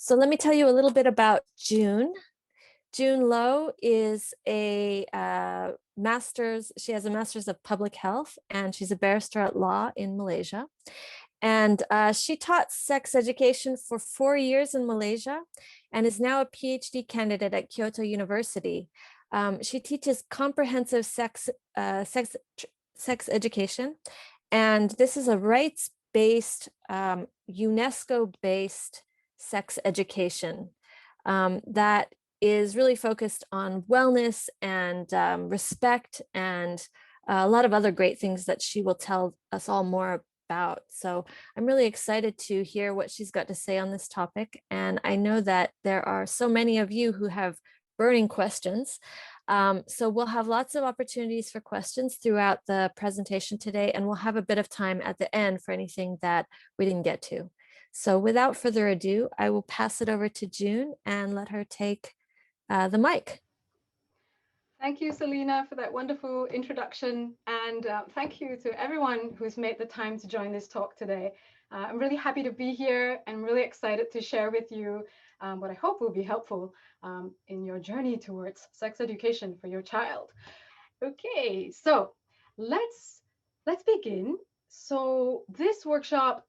So let me tell you a little bit about June. June Low is a master's, she has a master's of public health, and she's a barrister at law in Malaysia. And she taught sex education for 4 years in Malaysia and is now a PhD candidate at Kyoto University. She teaches comprehensive sex education, and this is a rights-based, UNESCO-based sex education that is really focused on wellness and respect and a lot of other great things that she will tell us all more about. So I'm really excited to hear what she's got to say on this topic. And I know that there are so many of you who have burning questions. So we'll have lots of opportunities for questions throughout the presentation today, and we'll have a bit of time at the end for anything that we didn't get to. So without further ado, I will pass it over to June and let her take the mic. Thank you, Selena, for that wonderful introduction. And thank you to everyone who's made the time to join this talk today. I'm really happy to be here and really excited to share with you what I hope will be helpful in your journey towards sex education for your child. Okay, so let's begin. So this workshop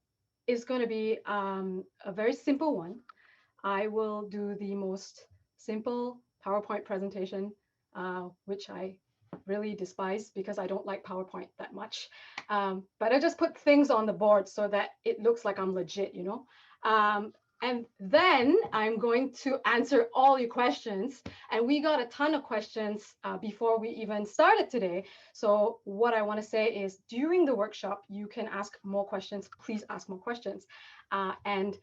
is going to be a very simple one. I will do the most simple PowerPoint presentation, which I really despise because I don't like PowerPoint that much. But I just put things on the board so that it looks like I'm legit, you know. And then I'm going to answer all your questions. And we got a ton of questions before we even started today. So what I want to say is during the workshop, you can ask more questions. Please ask more questions. And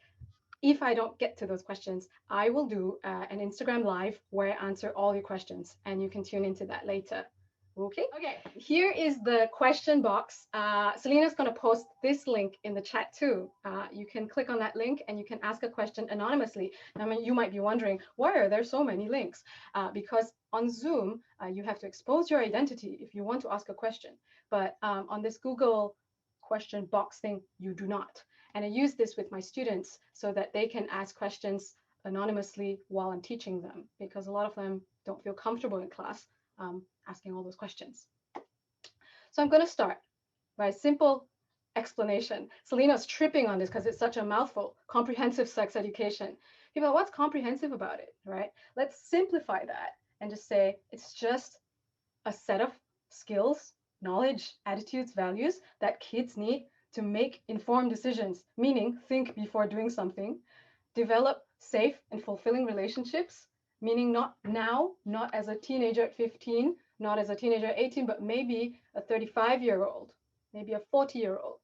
if I don't get to those questions, I will do an Instagram live where I answer all your questions, and you can tune into that later. Okay, here is the question box. Selena's going to post this link in the chat too. You can click on that link and you can ask a question anonymously. I mean, you might be wondering, why are there so many links? Because on Zoom, you have to expose your identity if you want to ask a question. But on this Google question box thing, you do not. And I use this with my students so that they can ask questions anonymously while I'm teaching them, because a lot of them don't feel comfortable in class asking all those questions. So I'm going to start by a simple explanation. Selena's tripping on this because it's such a mouthful. Comprehensive sex education. People, what's comprehensive about it, right? Let's simplify that and just say it's just a set of skills, knowledge, attitudes, values that kids need to make informed decisions, meaning think before doing something, develop safe and fulfilling relationships, meaning not now, not as a teenager at 15, not as a teenager at 18, but maybe a 35-year-old, maybe a 40-year-old.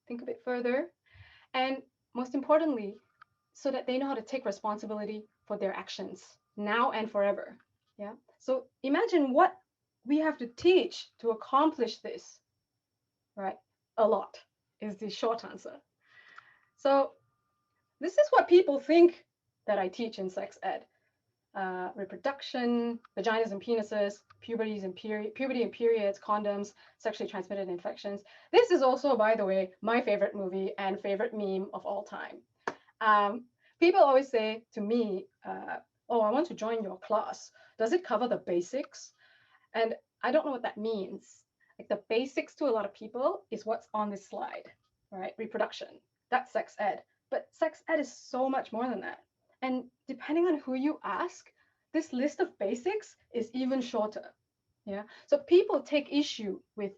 Think a bit further. And most importantly, so that they know how to take responsibility for their actions now and forever. Yeah. So imagine what we have to teach to accomplish this, right? A lot is the short answer. So this is what people think that I teach in sex ed. Reproduction, vaginas and penises, puberty and periods, condoms, sexually transmitted infections. This is also, by the way, my favorite movie and favorite meme of all time. People always say to me, oh, I want to join your class. Does it cover the basics? And I don't know what that means. Like the basics to a lot of people is what's on this slide, right? Reproduction, that's sex ed. But sex ed is so much more than that. And depending on who you ask, this list of basics is even shorter. Yeah. So people take issue with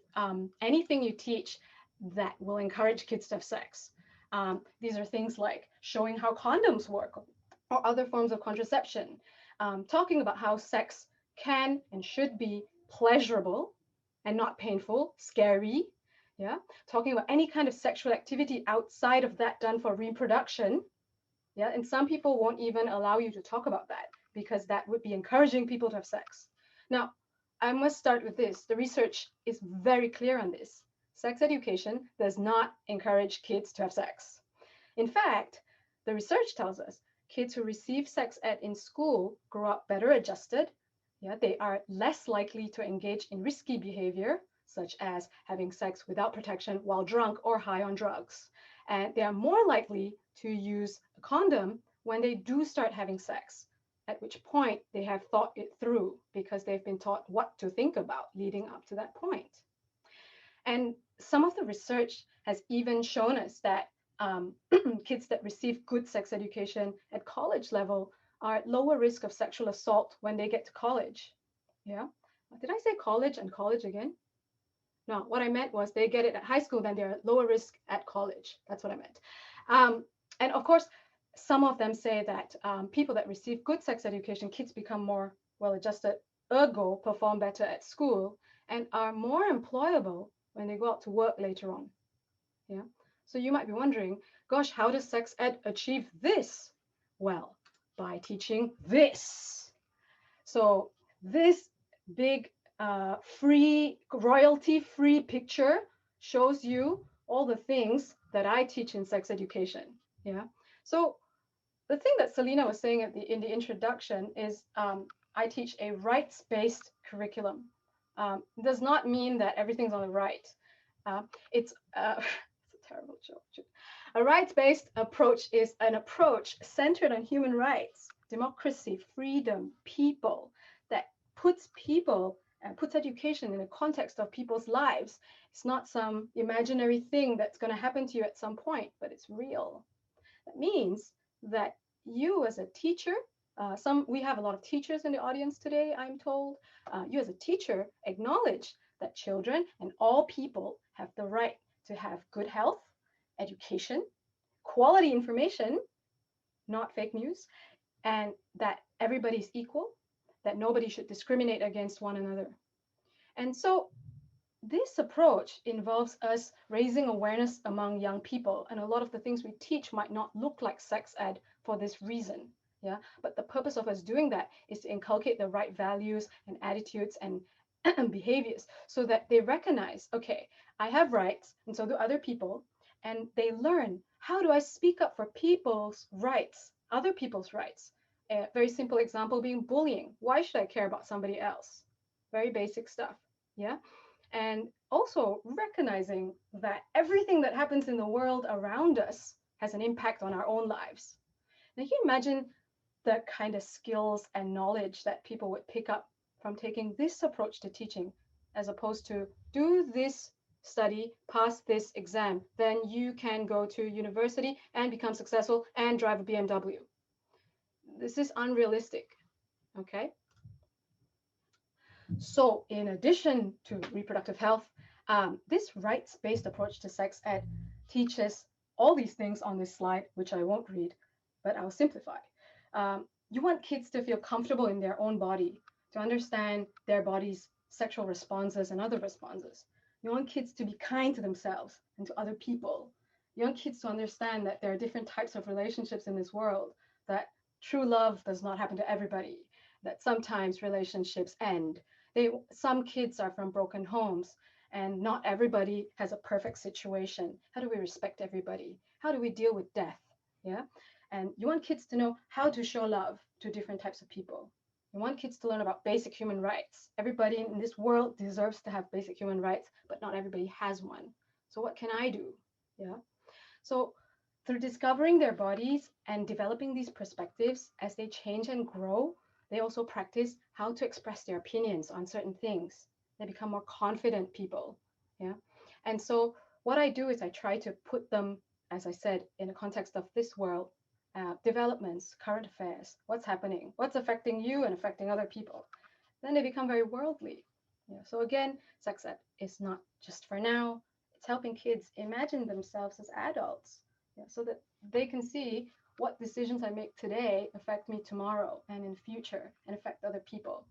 anything you teach that will encourage kids to have sex. These are things like showing how condoms work or other forms of contraception, talking about how sex can and should be pleasurable and not painful, scary. Yeah. Talking about any kind of sexual activity outside of that done for reproduction. Yeah. And some people won't even allow you to talk about that because that would be encouraging people to have sex. Now, I must start with this. The research is very clear on this. Sex education does not encourage kids to have sex. In fact, the research tells us kids who receive sex ed in school grow up better adjusted. Yeah, they are less likely to engage in risky behavior, such as having sex without protection while drunk or high on drugs. And they are more likely to use a condom when they do start having sex, at which point they have thought it through because they've been taught what to think about leading up to that point. And some of the research has even shown us that kids that receive good sex education at college level are at lower risk of sexual assault when they get to college. Yeah. Did I say college and college again? No, what I meant was they get it at high school, then they're at lower risk at college. That's what I meant. And of course, some of them say that people that receive good sex education, kids become more well-adjusted, ergo perform better at school, and are more employable when they go out to work later on. Yeah. So you might be wondering, gosh, how does sex ed achieve this? Well, by teaching this. So this big free, royalty-free picture shows you all the things that I teach in sex education. Yeah. So the thing that Selena was saying in the introduction is I teach a rights-based curriculum. Does not mean that everything's on the right. It's it's a terrible joke. A rights-based approach is an approach centered on human rights, democracy, freedom, people, that puts people and puts education in the context of people's lives. It's not some imaginary thing that's going to happen to you at some point, but it's real. That means that you as a teacher, we have a lot of teachers in the audience today, I'm told. You as a teacher acknowledge that children and all people have the right to have good health, education, quality information, not fake news, and that everybody's equal, that nobody should discriminate against one another. And so this approach involves us raising awareness among young people, and a lot of the things we teach might not look like sex ed for this reason. Yeah, but the purpose of us doing that is to inculcate the right values and attitudes and behaviors so that they recognize, okay, I have rights, and so do other people, and they learn, how do I speak up for people's rights, other people's rights? A very simple example being bullying. Why should I care about somebody else? Very basic stuff. Yeah. And also recognizing that everything that happens in the world around us has an impact on our own lives. Now, can you imagine the kind of skills and knowledge that people would pick up from taking this approach to teaching, as opposed to do this study, pass this exam, then you can go to university and become successful and drive a BMW. This is unrealistic, okay? So in addition to reproductive health, this rights-based approach to sex ed teaches all these things on this slide, which I won't read, but I'll simplify. You want kids to feel comfortable in their own body, to understand their body's sexual responses and other responses. You want kids to be kind to themselves and to other people. You want kids to understand that there are different types of relationships in this world, that true love does not happen to everybody, that sometimes relationships end. Some kids are from broken homes, and not everybody has a perfect situation. How do we respect everybody? How do we deal with death? Yeah. And you want kids to know how to show love to different types of people. You want kids to learn about basic human rights. Everybody in this world deserves to have basic human rights, but not everybody has one. So what can I do? Yeah. So through discovering their bodies and developing these perspectives as they change and grow, they also practice how to express their opinions on certain things. They become more confident people. Yeah. And so what I do is I try to put them, as I said, in the context of this world, developments, current affairs, what's happening, what's affecting you and affecting other people. Then they become very worldly. Yeah. So again, sex ed is not just for now. It's helping kids imagine themselves as adults, yeah, so that they can see what decisions I make today affect me tomorrow and in future and affect other people.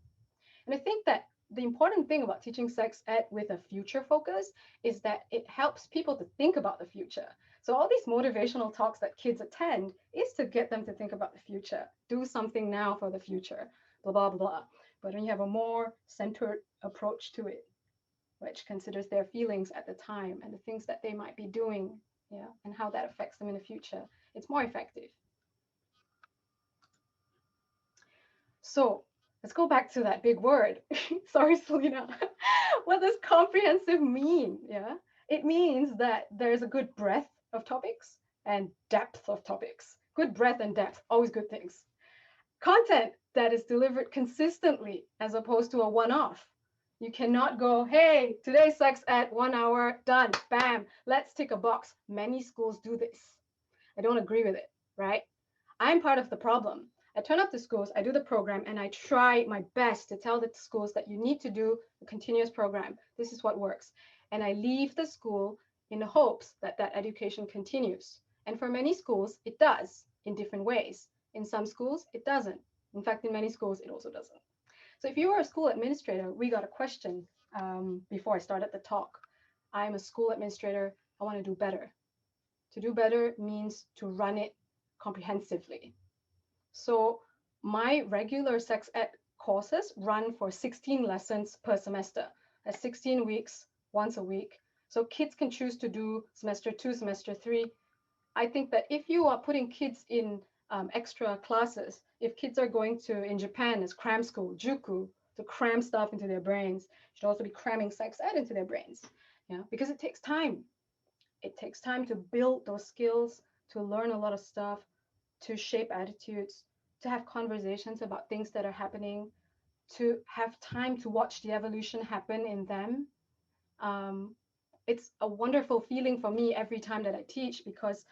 And I think that the important thing about teaching sex ed with a future focus is that it helps people to think about the future. So all these motivational talks that kids attend is to get them to think about the future, do something now for the future, blah, blah, blah. But when you have a more centered approach to it, which considers their feelings at the time and the things that they might be doing, yeah, and how that affects them in the future, it's more effective. So let's go back to that big word. Sorry, Selena. What does comprehensive mean? Yeah, it means that there's a good breadth of topics and depth of topics. good breadth and depth, always good things. Content that is delivered consistently as opposed to a one-off. You cannot go, hey, today's sex ed, 1 hour, done, bam, let's tick a box. Many schools do this. I don't agree with it, right? I'm part of the problem. I turn up to schools, I do the program, and I try my best to tell the schools that you need to do a continuous program. This is what works. And I leave the school in the hopes that that education continues. And for many schools, it does in different ways. In some schools, it doesn't. In fact, in many schools, it also doesn't. So if you are a school administrator, we got a question before I started the talk. I'm a school administrator. I want to do better. To do better means to run it comprehensively. So my regular sex ed courses run for 16 lessons per semester. That's 16 weeks, once a week. So kids can choose to do semester 2, semester 3. I think that if you are putting kids in extra classes, if kids are going to, in Japan, it's cram school, juku, to cram stuff into their brains, you should also be cramming sex ed into their brains, because it takes time. It takes time to build those skills, to learn a lot of stuff, to shape attitudes, to have conversations about things that are happening, to have time to watch the evolution happen in them. It's a wonderful feeling for me every time that I teach, because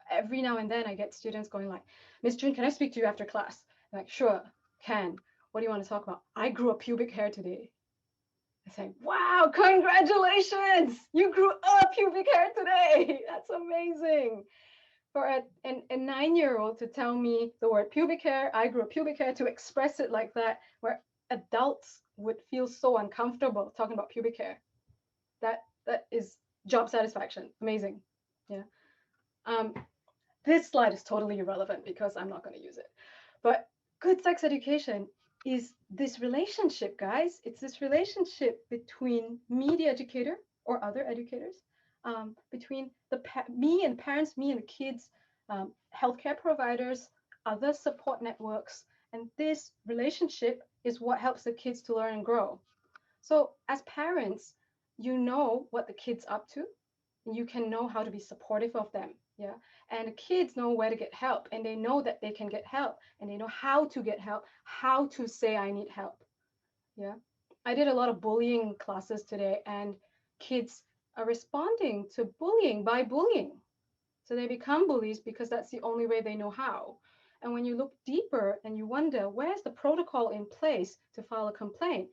every now and then I get students going like, Miss June, can I speak to you after class? I'm like, sure, can. What do you want to talk about? I grew a pubic hair today. I say, wow, congratulations! You grew a pubic hair today. That's amazing. For a 9-year-old to tell me the word pubic hair, I grew a pubic hair, to express it like that, where adults would feel so uncomfortable talking about pubic hair. That is job satisfaction. Amazing. Yeah. This slide is totally irrelevant because I'm not going to use it. But good sex education is this relationship, guys. It's this relationship between me, the educator, or other educators, between me and parents, me and the kids, healthcare providers, other support networks. And this relationship is what helps the kids to learn and grow. So as parents, you know what the kid's up to, and you can know how to be supportive of them. Yeah. And the kids know where to get help, and they know that they can get help, and they know how to get help, how to say I need help. Yeah. I did a lot of bullying classes today, and kids are responding to bullying by bullying. So they become bullies because that's the only way they know how. And when you look deeper and you wonder, where's the protocol in place to file a complaint?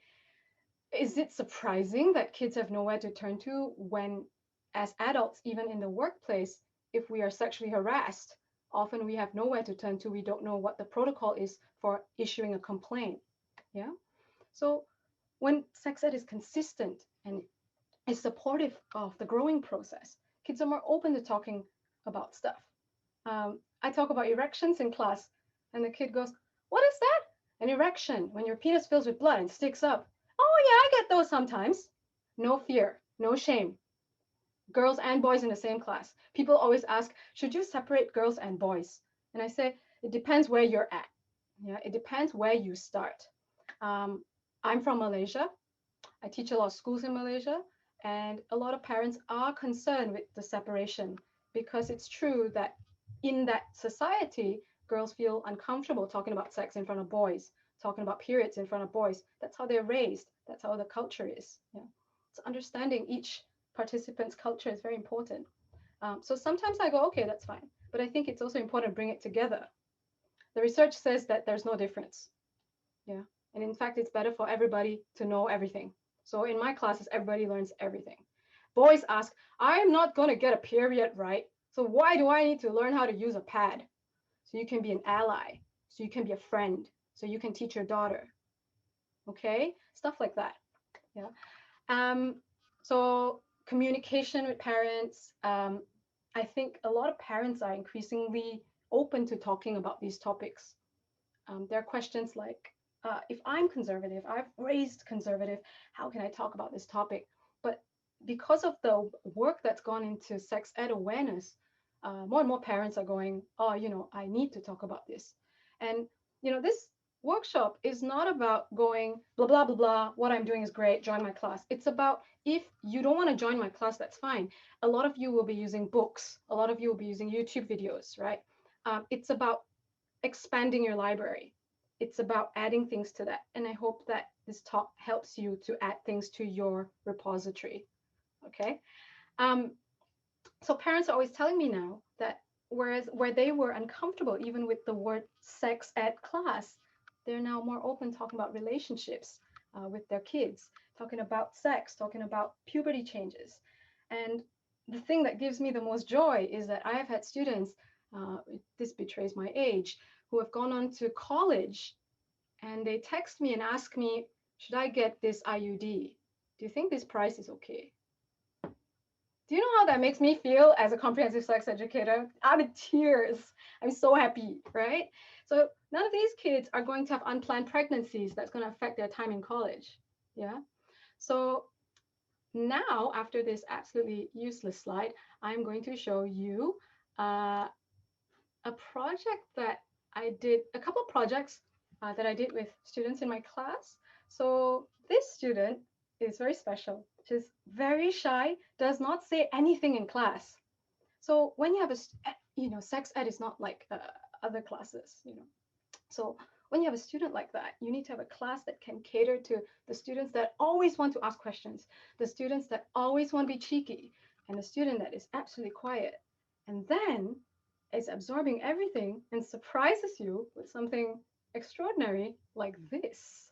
Is it surprising that kids have nowhere to turn to when, as adults, even in the workplace, if we are sexually harassed, often we have nowhere to turn to. We don't know what the protocol is for issuing a complaint. Yeah. So when sex ed is consistent and is supportive of the growing process, kids are more open to talking about stuff. I talk about erections in class, and the kid goes, "What is that?" An erection, when your penis fills with blood and sticks up. Oh, yeah, I get those sometimes. No fear, no shame. Girls and boys in the same class. People always ask, should you separate girls and boys? And I say, it depends where you're at. Yeah, it depends where you start. I'm from Malaysia. I teach a lot of schools in Malaysia, and a lot of parents are concerned with the separation, because it's true that in that society, girls feel uncomfortable talking about sex in front of boys, talking about periods in front of boys. That's how they're raised. That's how the culture is. Yeah. So understanding each participant's culture is very important. So sometimes I go, okay, that's fine. But I think it's also important to bring it together. The research says that there's no difference. Yeah. And in fact, it's better for everybody to know everything. So in my classes, everybody learns everything. Boys ask, I'm not going to get a period, right? So why do I need to learn how to use a pad? So you can be an ally. So you can be a friend. So you can teach your daughter. Okay? Stuff like that. Yeah. So communication with parents. I think a lot of parents are increasingly open to talking about these topics. There are questions like, if I'm conservative, I've raised conservative, how can I talk about this topic? But because of the work that's gone into sex ed awareness, more and more parents are going, oh, I need to talk about this. And, this workshop is not about going, blah, blah, blah, blah, what I'm doing is great, join my class. It's about, if you don't want to join my class, that's fine. A lot of you will be using books. A lot of you will be using YouTube videos, right? it's about expanding your library. It's about adding things to that. And I hope that this talk helps you to add things to your repository. Okay. So parents are always telling me now that whereas where they were uncomfortable even with the word sex ed class, they're now more open talking about relationships with their kids, talking about sex, talking about puberty changes. And the thing that gives me the most joy is that I have had students, this betrays my age, who have gone on to college and they text me and ask me, should I get this IUD? Do you think this price is okay? Do you know how that makes me feel as a comprehensive sex educator? I'm in tears. I'm so happy, right? So none of these kids are going to have unplanned pregnancies that's going to affect their time in college. Yeah. So now, after this absolutely useless slide, I'm going to show you a project that I did, a couple of projects that I did with students in my class. So this student is very special. She's very shy, does not say anything in class. So when you have a, sex ed is not like other classes, So when you have a student like that, you need to have a class that can cater to the students that always want to ask questions, the students that always want to be cheeky, and the student that is absolutely quiet. And then it's absorbing everything and surprises you with something extraordinary like this.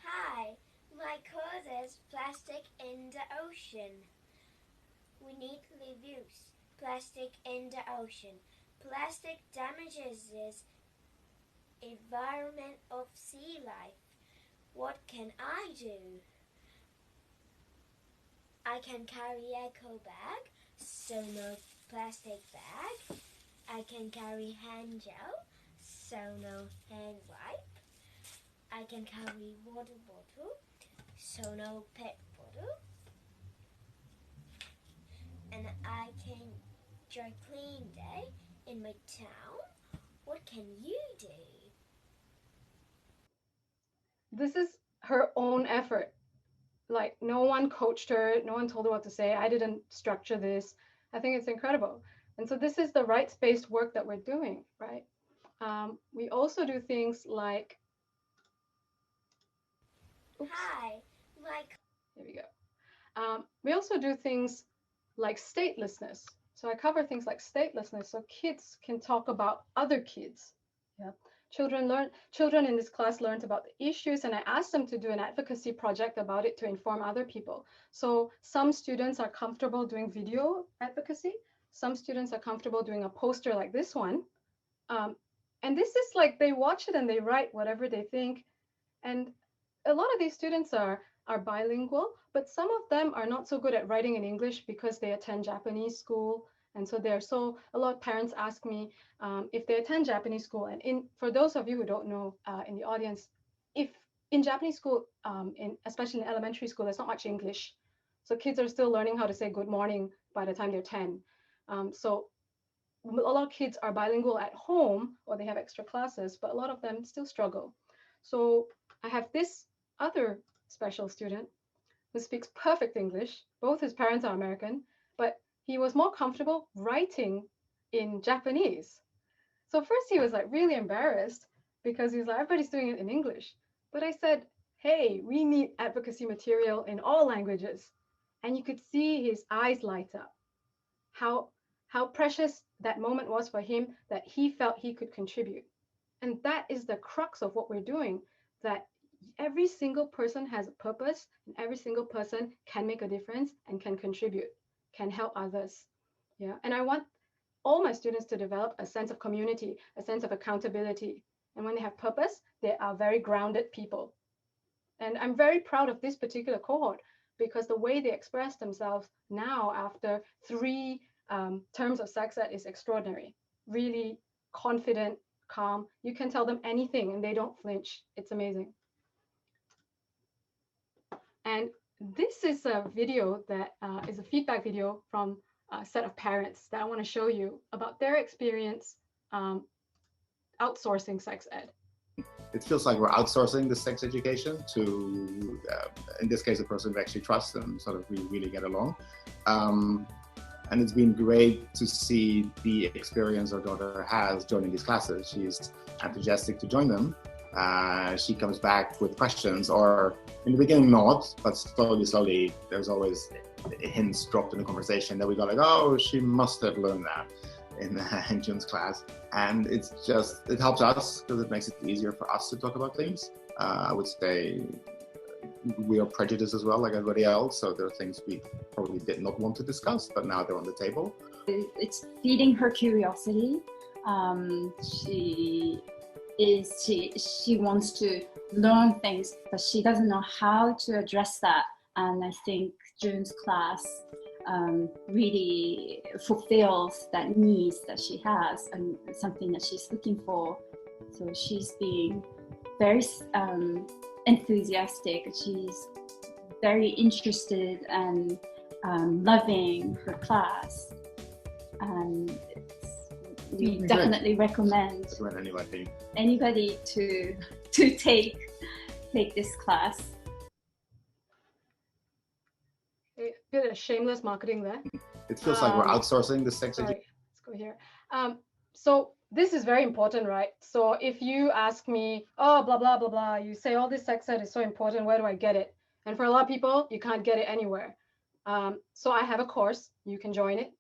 Hi, my cause is plastic in the ocean. We need to reduce plastic in the ocean. Plastic damages this environment of sea life. What can I do? I can carry eco bag, so no plastic bag. I can carry hand gel, so no hand wipe. I can carry water bottle, so no pet bottle. And I can dry clean day in my town. What can you do? This is her own effort. Like, no one coached her, no one told her what to say. I didn't structure this. I think it's incredible. And so this is the rights-based work that we're doing, right? We also do things like, oops. Hi, Mike. Here we go. We also do things like statelessness. So I cover things like statelessness, so kids can talk about other kids. Yeah. Children in this class learned about the issues, and I asked them to do an advocacy project about it to inform other people. So some students are comfortable doing video advocacy. Some students are comfortable doing a poster like this one. And this is like, they watch it and they write whatever they think. And a lot of these students are bilingual, but some of them are not so good at writing in English because they attend Japanese school. And so a lot of parents ask me if they attend Japanese school. And for those of you who don't know in the audience, if in Japanese school, especially in elementary school, there's not much English. So kids are still learning how to say good morning by the time they're 10. So a lot of kids are bilingual at home, or they have extra classes, but a lot of them still struggle. So I have this other special student who speaks perfect English. Both his parents are American, but he was more comfortable writing in Japanese. So first he was like really embarrassed because he's like, everybody's doing it in English. But I said, hey, we need advocacy material in all languages. And you could see his eyes light up. How precious that moment was for him, that he felt he could contribute. And that is the crux of what we're doing, that every single person has a purpose, and every single person can make a difference and can contribute, can help others. Yeah. And I want all my students to develop a sense of community, a sense of accountability. And when they have purpose, they are very grounded people. And I'm very proud of this particular cohort because the way they express themselves now after 3 terms of sex ed is extraordinary. Really confident, calm. You can tell them anything and they don't flinch. It's amazing. And this is a video that is a feedback video from a set of parents that I want to show you about their experience outsourcing sex ed. It feels like we're outsourcing the sex education to, in this case, a person we actually trust and sort of we really get along. And it's been great to see the experience our daughter has joining these classes. She's enthusiastic to join them. She comes back with questions, or in the beginning not, but slowly, there's always hints dropped in the conversation that we go like, oh, she must have learned that in June's class. And it helps us because it makes it easier for us to talk about things. I would say we are prejudiced as well, like everybody else. So there are things we probably did not want to discuss, but now they're on the table. It's feeding her curiosity. She wants to learn things, but she doesn't know how to address that. And I think June's class really fulfills that needs that she has and something that she's looking for. So she's being very enthusiastic. She's very interested and loving her class. And we definitely recommend anybody to take this class. A bit of shameless marketing there. It feels like we're outsourcing the sex education. Let's go here. So this is very important, right? So if you ask me, oh, blah, blah, blah, blah, you say all this sex ed is so important, where do I get it? And for a lot of people, you can't get it anywhere. So I have a course, you can join it,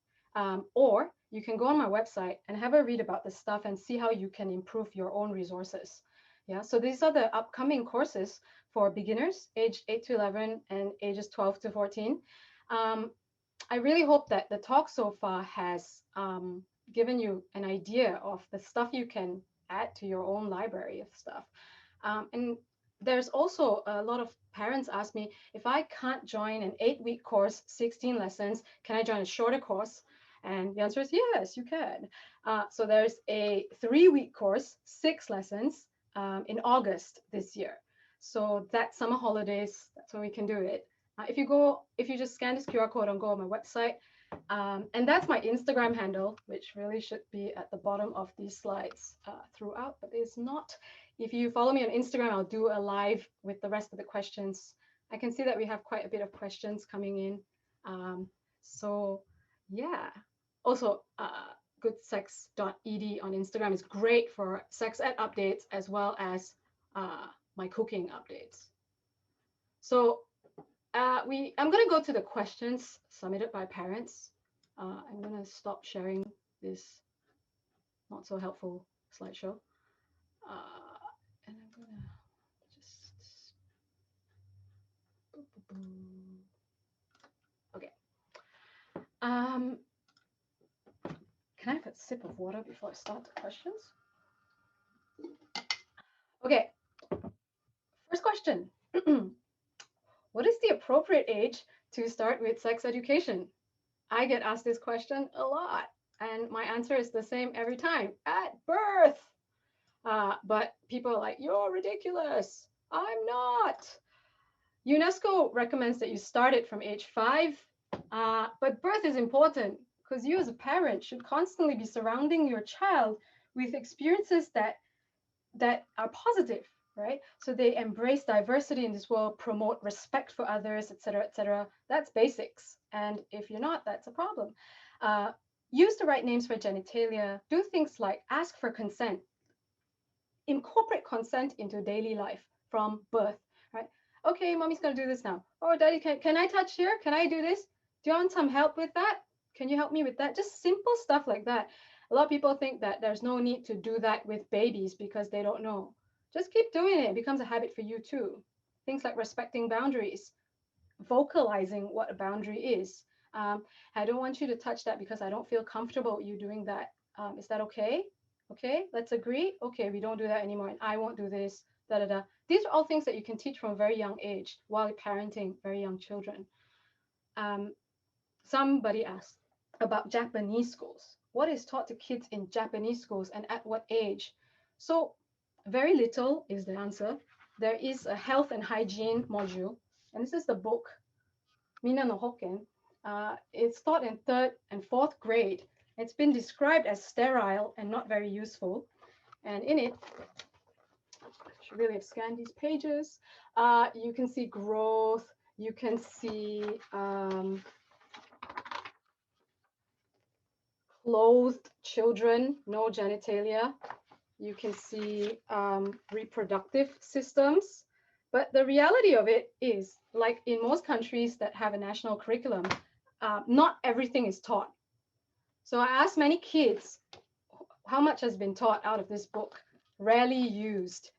or you can go on my website and have a read about this stuff and see how you can improve your own resources. Yeah, so these are the upcoming courses for beginners, age 8 to 11 and ages 12 to 14. I really hope that the talk so far has given you an idea of the stuff you can add to your own library of stuff. And there's also a lot of parents ask me, if I can't join an 8-week course, 16 lessons, can I join a shorter course? And the answer is yes, you can. So there's a 3-week course, 6 lessons in August this year. So that summer holidays, that's when we can do it. If you just scan this QR code and go on my website, and that's my Instagram handle, which really should be at the bottom of these slides throughout, but it's not. If you follow me on Instagram, I'll do a live with the rest of the questions. I can see that we have quite a bit of questions coming in. So yeah, also goodsex.ed on Instagram is great for sex ed updates as well as my cooking updates. So I'm going to go to the questions submitted by parents. I'm going to stop sharing this not so helpful slideshow. And I'm going to just... Okay. Can I have a sip of water before I start the questions? Okay. First question. What is the appropriate age to start with sex education? I get asked this question a lot, and my answer is the same every time: at birth. But people are like, you're ridiculous. I'm not. UNESCO recommends that you start it from age 5, but birth is important because you as a parent should constantly be surrounding your child with experiences that are positive, right? So they embrace diversity in this world, promote respect for others, etc., etc. That's basics. And if you're not, that's a problem. Use the right names for genitalia. Do things like ask for consent. Incorporate consent into daily life from birth, right? Okay, mommy's gonna do this now. Oh, daddy, can I touch here? Can I do this? Do you want some help with that? Can you help me with that? Just simple stuff like that. A lot of people think that there's no need to do that with babies because they don't know. Just keep doing it. It becomes a habit for you too. Things like respecting boundaries, vocalizing what a boundary is. I don't want you to touch that because I don't feel comfortable you doing that. Is that okay? Okay, let's agree. Okay, we don't do that anymore, and I won't do this. Da da da. These are all things that you can teach from a very young age while parenting very young children. Somebody asked about Japanese schools. What is taught to kids in Japanese schools and at what age? So very little is the answer. There is a health and hygiene module, and this is the book, Mina no Hokken. It's taught in 3rd and 4th grade. It's been described as sterile and not very useful. And in it, I should really have scanned these pages. You can see growth. You can see clothed children, no genitalia. You can see reproductive systems. But the reality of it is, like in most countries that have a national curriculum, not everything is taught. So I asked many kids, how much has been taught out of this book? Rarely used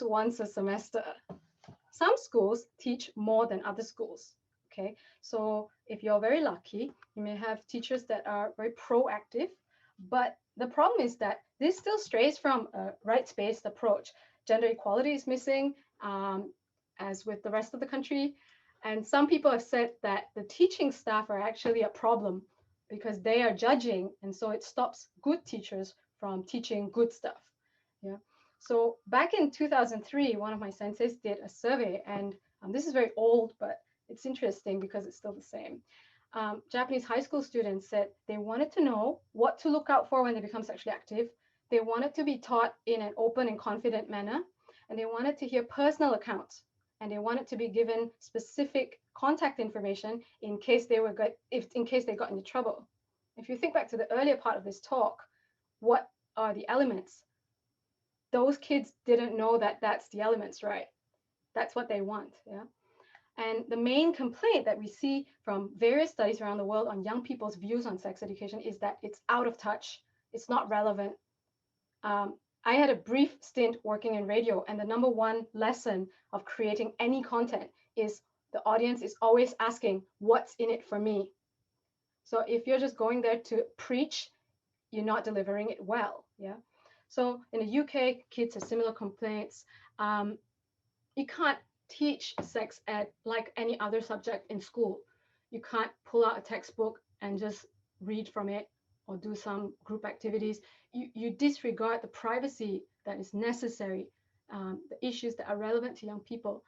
once a semester. Some schools teach more than other schools. Okay, so if you're very lucky, you may have teachers that are very proactive, but the problem is that this still strays from a rights-based approach. Gender equality is missing, as with the rest of the country. And some people have said that the teaching staff are actually a problem because they are judging, and so it stops good teachers from teaching good stuff. Yeah. So back in 2003, one of my senseis did a survey, and this is very old, but it's interesting because it's still the same. Japanese high school students said they wanted to know what to look out for when they become sexually active. They wanted to be taught in an open and confident manner, and they wanted to hear personal accounts, and they wanted to be given specific contact information in case they got into trouble. If you think back to the earlier part of this talk, what are the elements? Those kids didn't know that that's the elements, right? That's what they want, yeah? And the main complaint that we see from various studies around the world on young people's views on sex education is that it's out of touch, it's not relevant. I had a brief stint working in radio, and the number one lesson of creating any content is the audience is always asking, what's in it for me? So if you're just going there to preach, you're not delivering it well, yeah? So in the UK, kids have similar complaints. You can't teach sex ed like any other subject in school. You can't pull out a textbook and just read from it or do some group activities. You disregard the privacy that is necessary, the issues that are relevant to young people,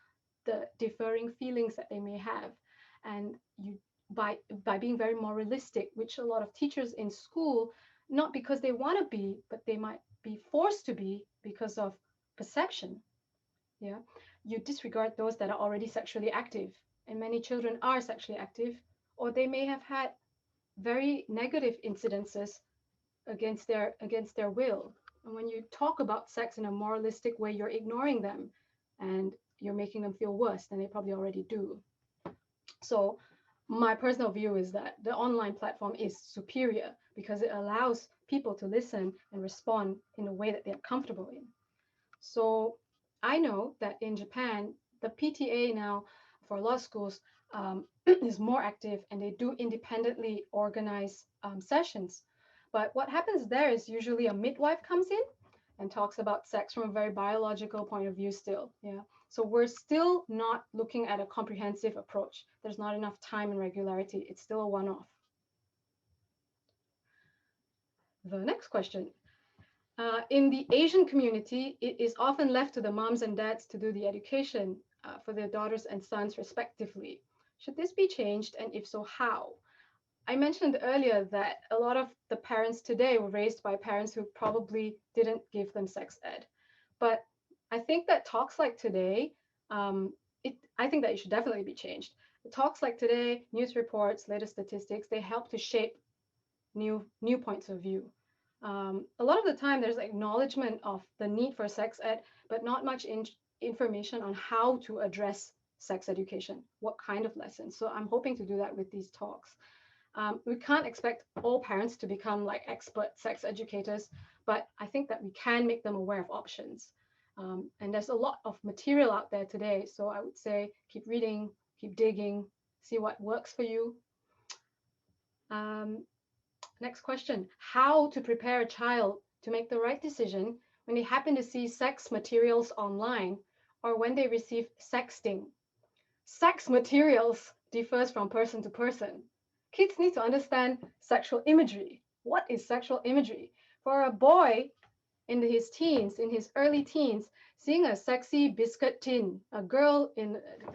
the differing feelings that they may have. And you, by being very moralistic, which a lot of teachers in school, not because they want to be, but they might be forced to be because of perception. Yeah, you disregard those that are already sexually active, and many children are sexually active, or they may have had very negative incidences against their will. And when you talk about sex in a moralistic way, you're ignoring them, and you're making them feel worse than they probably already do. So my personal view is that the online platform is superior because it allows people to listen and respond in a way that they're comfortable in. So I know that in Japan, the PTA now for a lot of schools is more active, and they do independently organize sessions. But what happens there is usually a midwife comes in and talks about sex from a very biological point of view still. Yeah. So we're still not looking at a comprehensive approach. There's not enough time and regularity. It's still a one-off. The next question. In the Asian community, it is often left to the moms and dads to do the education for their daughters and sons respectively. Should this be changed, and if so, how? I mentioned earlier that a lot of the parents today were raised by parents who probably didn't give them sex ed. But I think that talks like today, I think that it should definitely be changed. The talks like today, news reports, latest statistics, they help to shape new points of view. A lot of the time there's acknowledgement of the need for sex ed, but not much information on how to address sex education, what kind of lessons. So I'm hoping to do that with these talks. We can't expect all parents to become like expert sex educators, but I think that we can make them aware of options. And there's a lot of material out there today. So I would say keep reading, keep digging, see what works for you. Next question, how to prepare a child to make the right decision when they happen to see sex materials online or when they receive sexting. Sex materials differs from person to person. Kids need to understand sexual imagery. What is sexual imagery? For a boy in his teens, in his early teens, seeing a sexy biscuit tin, a girl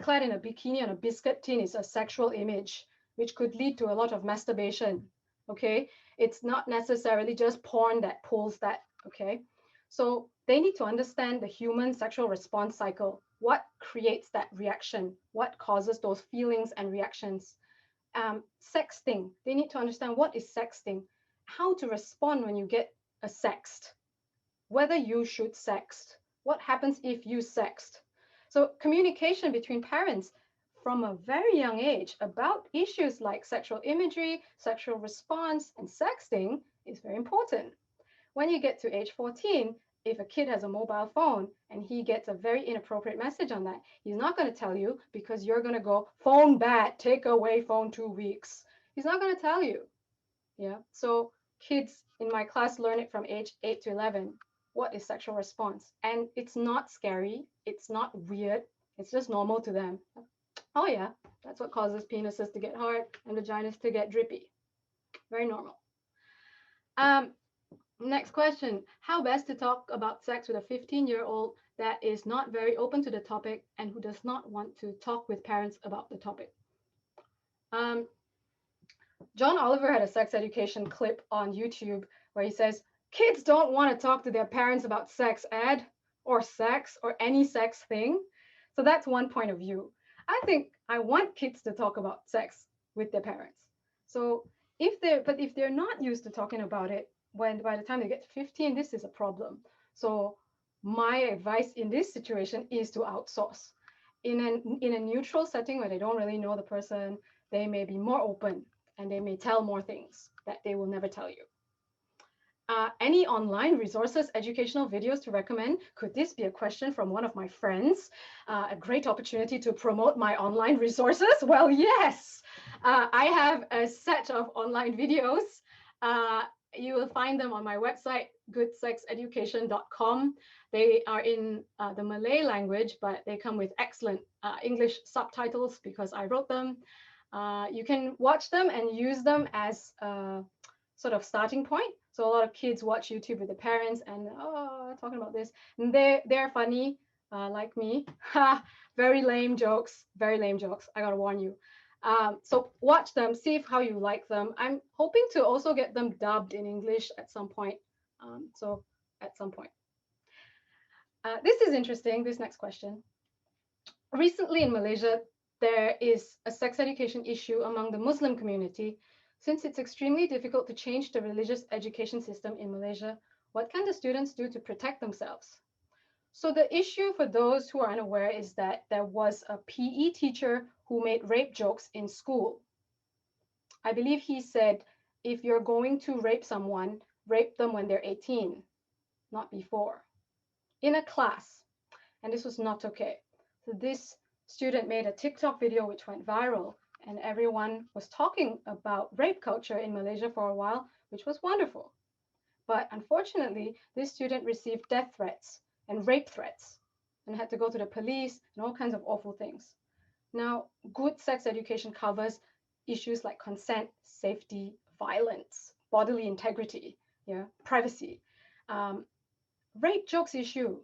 clad in a bikini on a biscuit tin is a sexual image, which could lead to a lot of masturbation. Okay, it's not necessarily just porn that pulls that. Okay, so they need to understand the human sexual response cycle. What creates that reaction? What causes those feelings and reactions? Sexting, they need to understand what is sexting how to respond when you get a sext, whether you should sext, what happens if you sext. So communication between parents from a very young age about issues like sexual imagery, sexual response, and sexting is very important. When you get to age 14, if a kid has a mobile phone and he gets a very inappropriate message on that, he's not going to tell you because you're going to go, phone bad, take away phone 2 weeks. He's not going to tell you. Yeah. So kids in my class learn it from age 8 to 11. What is sexual response? And it's not scary. It's not weird. It's just normal to them. Oh yeah, that's what causes penises to get hard and vaginas to get drippy. Very normal. Next question. How best to talk about sex with a 15-year-old that is not very open to the topic and who does not want to talk with parents about the topic? John Oliver had a sex education clip on YouTube where he says, kids don't want to talk to their parents about sex ed or sex or any sex thing. So that's one point of view. I think I want kids to talk about sex with their parents. So if they're not used to talking about it, by the time they get to 15, this is a problem. So my advice in this situation is to outsource. In a neutral setting where they don't really know the person, they may be more open and they may tell more things that they will never tell you. Any online resources, educational videos to recommend? Could this be a question from one of my friends? A great opportunity to promote my online resources? Well, yes. I have a set of online videos. You will find them on my website, goodsexeducation.com. They are in the Malay language, but they come with excellent English subtitles because I wrote them. You can watch them and use them as a sort of starting point. So a lot of kids watch YouTube with their parents and talking about this. And they're funny, like me. Very lame jokes. Very lame jokes. I gotta warn you. So watch them, see how you like them. I'm hoping to also get them dubbed in English at some point. This is interesting, this next question. Recently in Malaysia, there is a sex education issue among the Muslim community. Since it's extremely difficult to change the religious education system in Malaysia, what can the students do to protect themselves? So the issue for those who are unaware is that there was a PE teacher who made rape jokes in school. I believe he said, if you're going to rape someone, rape them when they're 18, not before, in a class. And this was not okay. So this student made a TikTok video which went viral, and everyone was talking about rape culture in Malaysia for a while, which was wonderful. But unfortunately, this student received death threats and rape threats and had to go to the police and all kinds of awful things. Now, good sex education covers issues like consent, safety, violence, bodily integrity, privacy. Rape jokes issue.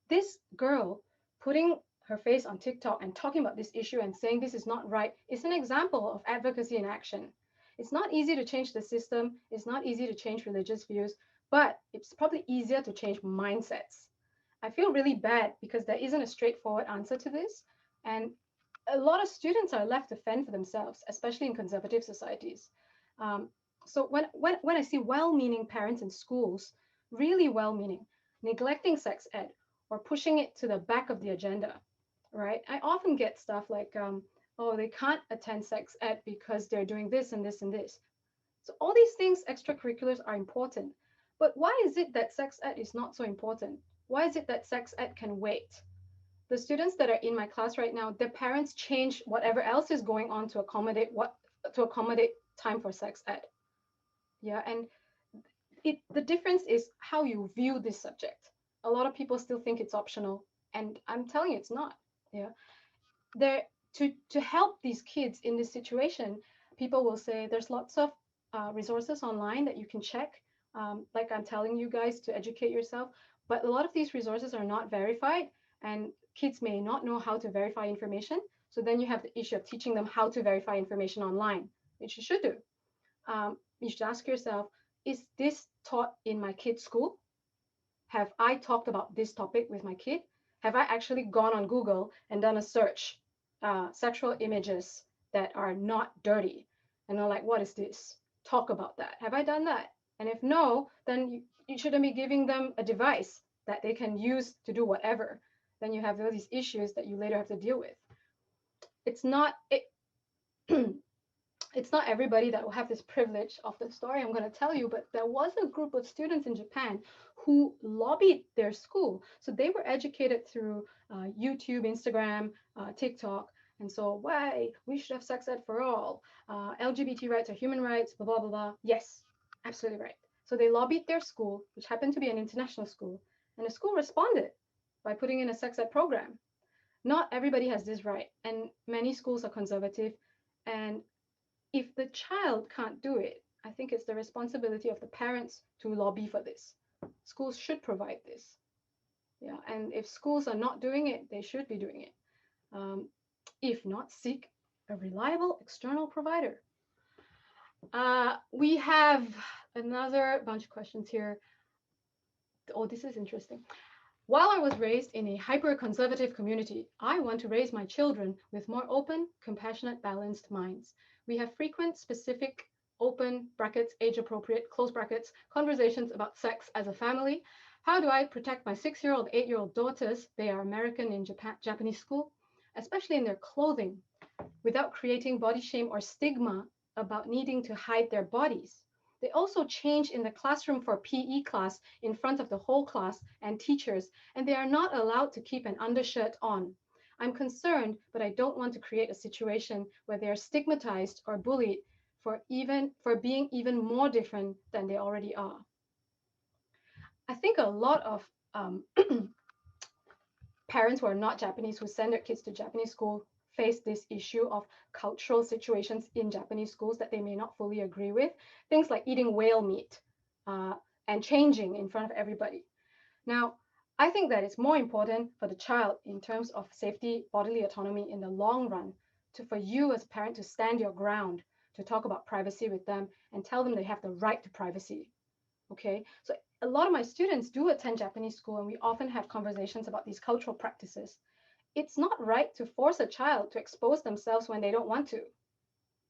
This girl putting her face on TikTok and talking about this issue and saying this is not right is an example of advocacy in action. It's not easy to change the system. It's not easy to change religious views, but it's probably easier to change mindsets. I feel really bad because there isn't a straightforward answer to this. And a lot of students are left to fend for themselves, especially in conservative societies. So when I see well-meaning parents in schools, really well-meaning, neglecting sex ed or pushing it to the back of the agenda, right? I often get stuff like, oh, they can't attend sex ed because they're doing this and this and this. So all these things, extracurriculars, are important. But why is it that sex ed is not so important? Why is it that sex ed can wait? The students that are in my class right now, their parents change whatever else is going on to accommodate time for sex ed. Yeah, and the difference is how you view this subject. A lot of people still think it's optional, and I'm telling you it's not. Yeah, to help these kids in this situation, people will say there's lots of resources online that you can check, like I'm telling you guys to educate yourself, but a lot of these resources are not verified, and kids may not know how to verify information. So then you have the issue of teaching them how to verify information online, which you should do. You should ask yourself, is this taught in my kid's school? Have I talked about this topic with my kid? Have I actually gone on Google and done a search, sexual images that are not dirty? And I'm like, what is this? Talk about that. Have I done that? And if no, then you shouldn't be giving them a device that they can use to do whatever. Then you have all these issues that you later have to deal with. It's not it's not everybody that will have this privilege of the story I'm going to tell you, but there was a group of students in Japan who lobbied their school. So they were educated through YouTube, Instagram, TikTok. And so, why we should have sex ed for all, LGBT rights are human rights, blah, blah, blah, blah. Yes, absolutely right. So they lobbied their school, which happened to be an international school, and the school responded by putting in a sex ed program. Not everybody has this right, and many schools are conservative. And if the child can't do it, I think it's the responsibility of the parents to lobby for this. Schools should provide this. Yeah, and if schools are not doing it, they should be doing it. If not, seek a reliable external provider. We have another bunch of questions here. Oh, this is interesting. While I was raised in a hyper-conservative community, I want to raise my children with more open, compassionate, balanced minds. We have frequent, specific, open brackets, age-appropriate, close brackets, conversations about sex as a family. How do I protect my 6-year-old, 8-year-old daughters, they are American in Japanese school, especially in their clothing, without creating body shame or stigma about needing to hide their bodies? They also change in the classroom for PE class in front of the whole class and teachers, and they are not allowed to keep an undershirt on. I'm concerned, but I don't want to create a situation where they are stigmatized or bullied for being even more different than they already are. I think a lot of parents who are not Japanese who send their kids to Japanese school face this issue of cultural situations in Japanese schools that they may not fully agree with. Things like eating whale meat and changing in front of everybody. Now, I think that it's more important for the child in terms of safety, bodily autonomy in the long run, for you as a parent to stand your ground, to talk about privacy with them and tell them they have the right to privacy. Okay, so a lot of my students do attend Japanese school, and we often have conversations about these cultural practices. It's not right to force a child to expose themselves when they don't want to.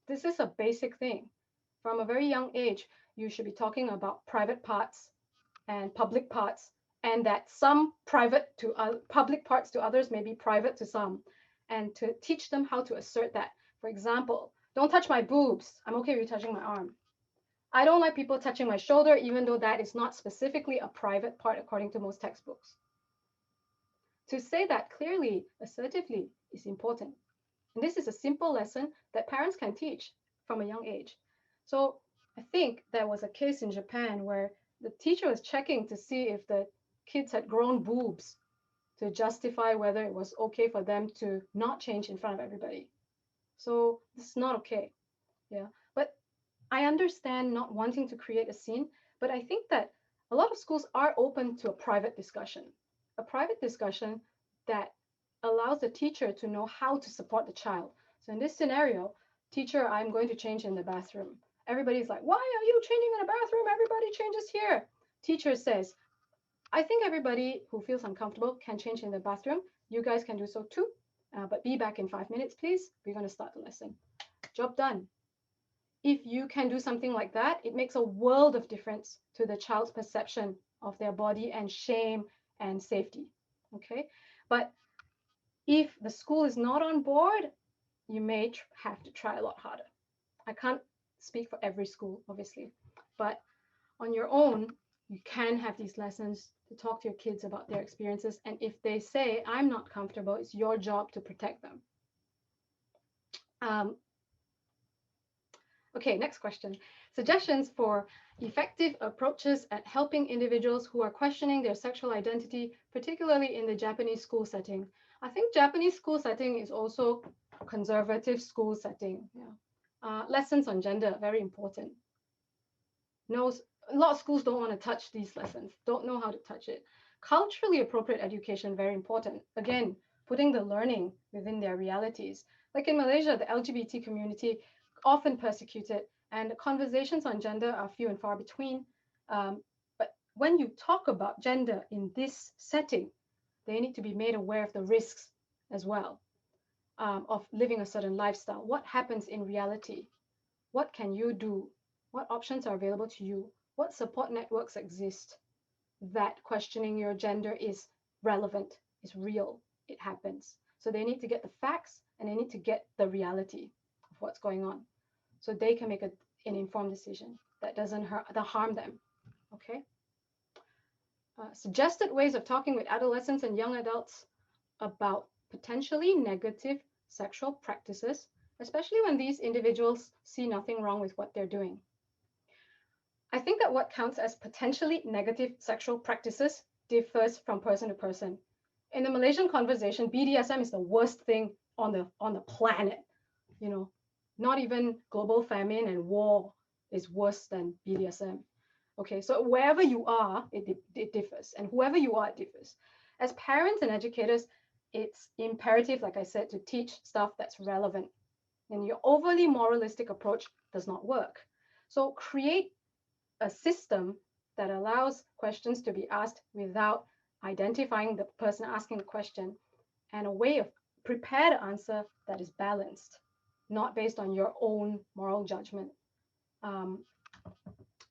This is a basic thing. From a very young age, you should be talking about private parts and public parts, and that some public parts to others may be private to some, and to teach them how to assert that. For example, don't touch my boobs. I'm okay with you touching my arm. I don't like people touching my shoulder, even though that is not specifically a private part according to most textbooks. To say that clearly, assertively, is important. And this is a simple lesson that parents can teach from a young age. So I think there was a case in Japan where the teacher was checking to see if the kids had grown boobs to justify whether it was okay for them to not change in front of everybody. So this is not okay. Yeah. But I understand not wanting to create a scene, but I think that a lot of schools are open to a private discussion that allows the teacher to know how to support the child. So in this scenario, teacher, I'm going to change in the bathroom. Everybody's like, why are you changing in the bathroom? Everybody changes here. Teacher says, I think everybody who feels uncomfortable can change in the bathroom. You guys can do so too, but be back in 5 minutes, please. We're going to start the lesson. Job done. If you can do something like that, it makes a world of difference to the child's perception of their body and shame and safety. Okay, but if the school is not on board, you may have to try a lot harder. I can't speak for every school, obviously, but on your own, you can have these lessons to talk to your kids about their experiences. And if they say, I'm not comfortable, it's your job to protect them. Okay, next question. Suggestions for effective approaches at helping individuals who are questioning their sexual identity, particularly in the Japanese school setting. I think Japanese school setting is also a conservative school setting. Yeah. Lessons on gender, very important. A lot of schools don't want to touch these lessons, don't know how to touch it. Culturally appropriate education, very important. Again, putting the learning within their realities. Like in Malaysia, the LGBT community often persecuted, and the conversations on gender are few and far between. But when you talk about gender in this setting, they need to be made aware of the risks as well of living a certain lifestyle. What happens in reality? What can you do? What options are available to you? What support networks exist that questioning your gender is relevant, is real, it happens. So they need to get the facts and they need to get the reality of what's going on so they can make an informed decision that doesn't harm them. Okay. Suggested ways of talking with adolescents and young adults about potentially negative sexual practices, especially when these individuals see nothing wrong with what they're doing. I think that what counts as potentially negative sexual practices differs from person to person. In the Malaysian conversation, BDSM is the worst thing on the planet. You know, not even global famine and war is worse than BDSM. Okay, so wherever you are, it differs, and whoever you are, it differs. As parents and educators, it's imperative, like I said, to teach stuff that's relevant. And your overly moralistic approach does not work. So create a system that allows questions to be asked without identifying the person asking the question, and a way of prepared answer that is balanced, not based on your own moral judgment.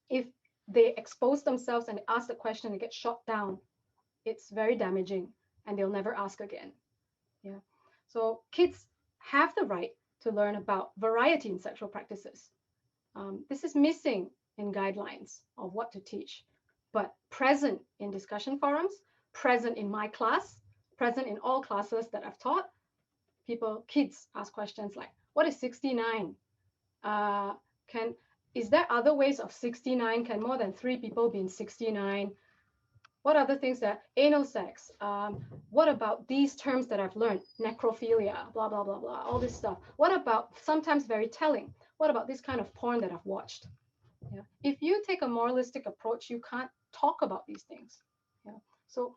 If they expose themselves and ask the question and get shot down, it's very damaging and they'll never ask again. Yeah. So kids have the right to learn about variety in sexual practices. This is missing in guidelines of what to teach, but present in discussion forums, present in my class, present in all classes that I've taught. Kids ask questions like, what is 69? Is there other ways of 69? Can more than 3 people be in 69? What other things that anal sex? What about these terms that I've learned? Necrophilia, blah, blah, blah, blah, all this stuff. What about, sometimes very telling, what about this kind of porn that I've watched? Yeah. If you take a moralistic approach, you can't talk about these things. Yeah. So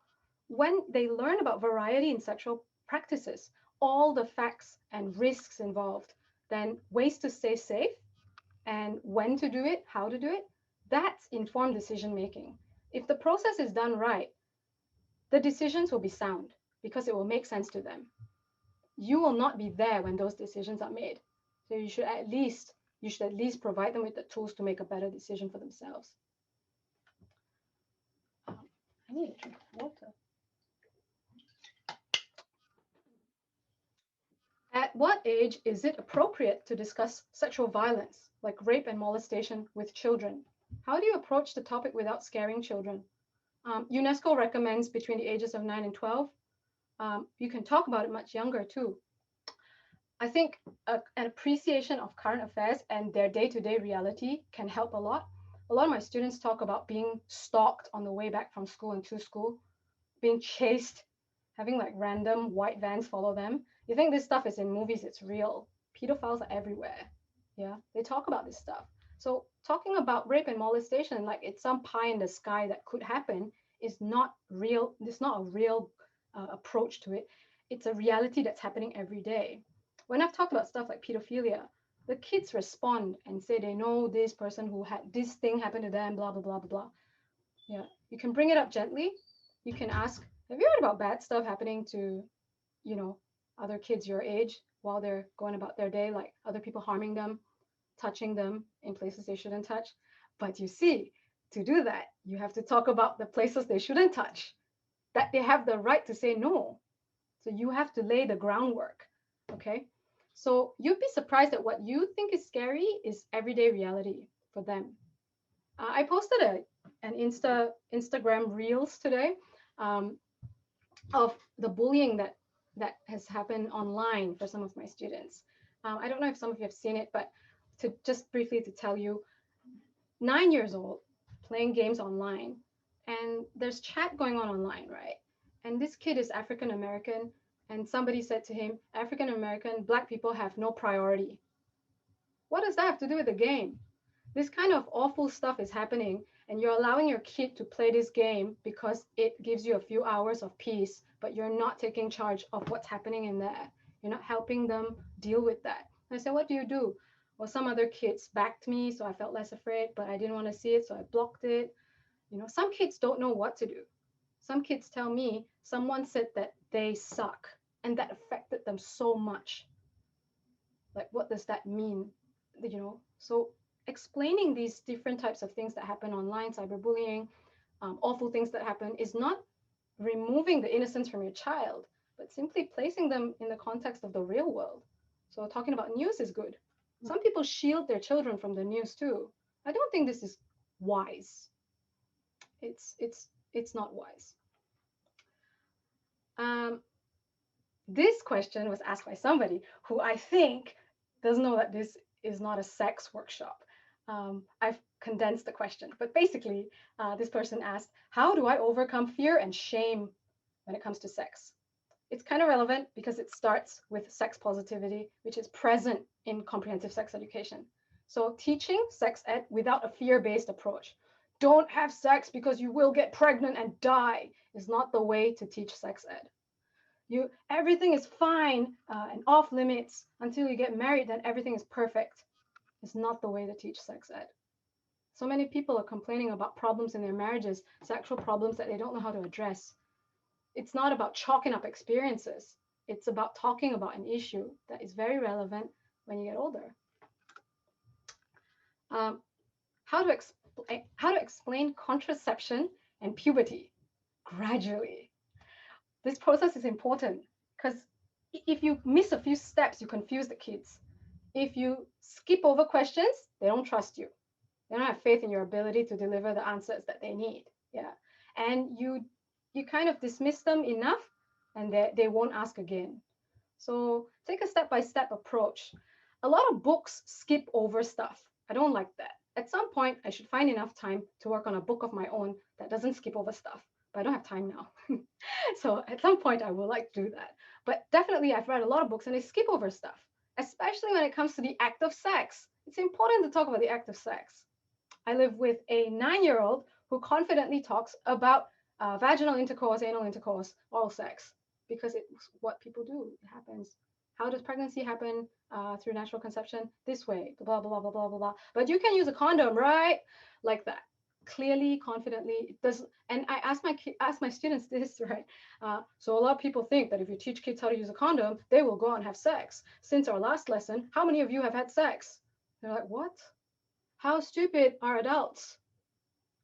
when they learn about variety in sexual practices, all the facts and risks involved, then ways to stay safe and when to do it, how to do it, that's informed decision making. If the process is done right, the decisions will be sound because it will make sense to them. You will not be there when those decisions are made. So you should at least provide them with the tools to make a better decision for themselves. I need a drink of water. At what age is it appropriate to discuss sexual violence, like rape and molestation, with children? How do you approach the topic without scaring children? UNESCO recommends between the ages of 9 and 12. You can talk about it much younger too. I think an appreciation of current affairs and their day-to-day reality can help a lot. A lot of my students talk about being stalked on the way back from school and to school, being chased, having like random white vans follow them. You think this stuff is in movies, it's real. Pedophiles are everywhere. Yeah, they talk about this stuff. So talking about rape and molestation like it's some pie in the sky that could happen is not real. It's not a real approach to it. It's a reality that's happening every day. When I've talked about stuff like pedophilia, the kids respond and say they know this person who had this thing happen to them, blah, blah, blah, blah, blah. Yeah, you can bring it up gently. You can ask, have you heard about bad stuff happening to, you know, other kids your age while they're going about their day, like other people harming them, touching them in places they shouldn't touch? But you see, to do that, you have to talk about the places they shouldn't touch, that they have the right to say no. So you have to lay the groundwork, okay? So you'd be surprised at what you think is scary is everyday reality for them. I posted an Instagram Reels today of the bullying that has happened online for some of my students. I don't know if some of you have seen it, but to just briefly to tell you, 9 years old, playing games online, and there's chat going on online, right? And this kid is African American, and somebody said to him, African American, Black people have no priority. What does that have to do with the game? This kind of awful stuff is happening, and you're allowing your kid to play this game because it gives you a few hours of peace, but you're not taking charge of what's happening in there. You're not helping them deal with that. And I said, what do you do? Well, some other kids backed me, so I felt less afraid, but I didn't want to see it, so I blocked it. You know, some kids don't know what to do. Some kids tell me someone said that they suck, and that affected them so much. Like, what does that mean? You know, so explaining these different types of things that happen online, cyberbullying, awful things that happen, is not removing the innocence from your child, but simply placing them in the context of the real world. So talking about news is good. Some people shield their children from the news too. I don't think this is wise. It's not wise. This question was asked by somebody who I think doesn't know that this is not a sex workshop. I've condensed the question, but basically this person asked, how do I overcome fear and shame when it comes to sex? It's kind of relevant because it starts with sex positivity, which is present in comprehensive sex education. So teaching sex ed without a fear-based approach. Don't have sex because you will get pregnant and die is not the way to teach sex ed. Everything is fine and off limits until you get married, then everything is perfect. It's not the way to teach sex ed. So many people are complaining about problems in their marriages, sexual problems that they don't know how to address. It's not about chalking up experiences. It's about talking about an issue that is very relevant when you get older. How to explain contraception and puberty gradually. This process is important because if you miss a few steps, you confuse the kids. If you skip over questions, they don't trust you. They don't have faith in your ability to deliver the answers that they need. Yeah, and you kind of dismiss them enough, and they won't ask again. So take a step-by-step approach. A lot of books skip over stuff. I don't like that. At some point, I should find enough time to work on a book of my own that doesn't skip over stuff. But I don't have time now. So at some point, I would like to do that. But definitely, I've read a lot of books and they skip over stuff, especially when it comes to the act of sex. It's important to talk about the act of sex. I live with a 9-year-old who confidently talks about vaginal intercourse, anal intercourse, oral sex, because it's what people do. It happens. How does pregnancy happen through natural conception? This way, blah, blah, blah, blah, blah, blah. But you can use a condom, right? Like that. Clearly, confidently, it doesn't. And I ask my students this, right? So a lot of people think that if you teach kids how to use a condom, they will go out and have sex. Since our last lesson, how many of you have had sex? They're like, what? How stupid are adults?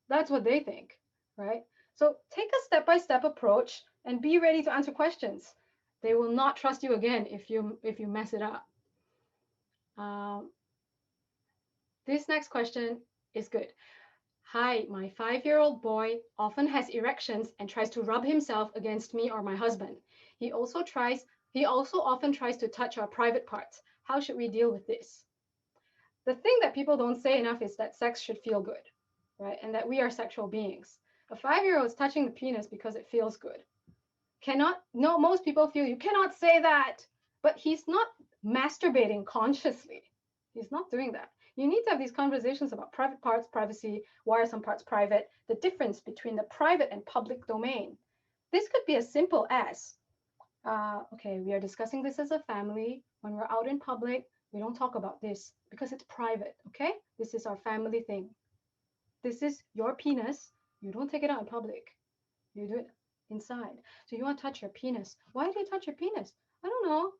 That's what they think, right? So take a step-by-step approach and be ready to answer questions. They will not trust you again if you mess it up. This next question is good. Hi, my 5-year-old boy often has erections and tries to rub himself against me or my husband. He also often tries to touch our private parts. How should we deal with this? The thing that people don't say enough is that sex should feel good, right? And that we are sexual beings. A 5-year-old is touching the penis because it feels good. Most people feel you cannot say that, but he's not masturbating consciously. He's not doing that. You need to have these conversations about private parts, privacy, why are some parts private, the difference between the private and public domain. This could be as simple as, okay, we are discussing this as a family. When we're out in public, we don't talk about this because it's private, okay? This is our family thing. This is your penis. You don't take it out in public. You do it inside. So you want to touch your penis. Why do you touch your penis? I don't know.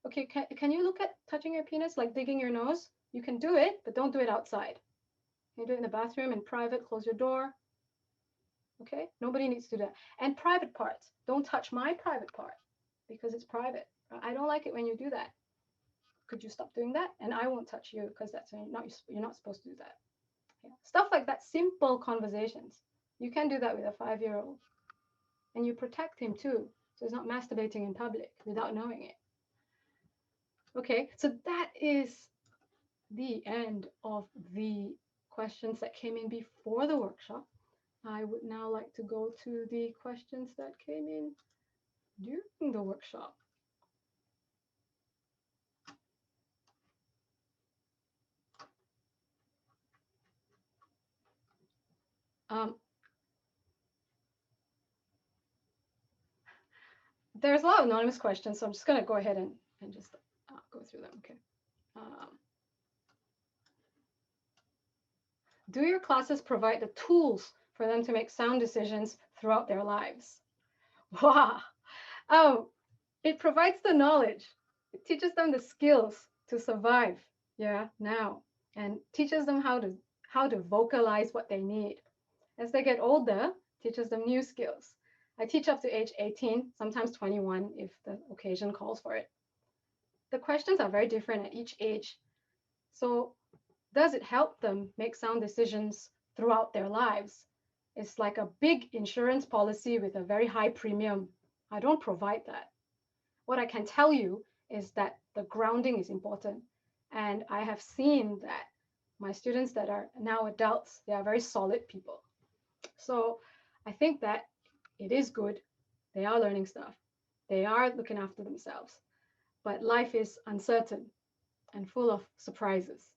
Okay, can you look at touching your penis like digging your nose? You can do it, but don't do it outside. You do it in the bathroom, in private, close your door. Okay, nobody needs to do that. And private parts. Don't touch my private part because it's private. I don't like it when you do that. Could you stop doing that? And I won't touch you because you're not supposed to do that. Yeah. Stuff like that, simple conversations. You can do that with a 5-year-old. And you protect him too. So he's not masturbating in public without knowing it. Okay, so that is the end of the questions that came in before the workshop. I would now like to go to the questions that came in during the workshop. There's a lot of anonymous questions, so I'm just going to go ahead and just go through them. Okay. Do your classes provide the tools for them to make sound decisions throughout their lives? Wow. It provides the knowledge. It teaches them the skills to survive, yeah, now and teaches them how to vocalize what they need. As they get older, teaches them new skills. I teach up to age 18, sometimes 21 if the occasion calls for it. The questions are very different at each age. So does it help them make sound decisions throughout their lives? It's like a big insurance policy with a very high premium. I don't provide that. What I can tell you is that the grounding is important. And I have seen that my students that are now adults, they are very solid people. So I think that it is good. They are learning stuff. They are looking after themselves. But life is uncertain and full of surprises.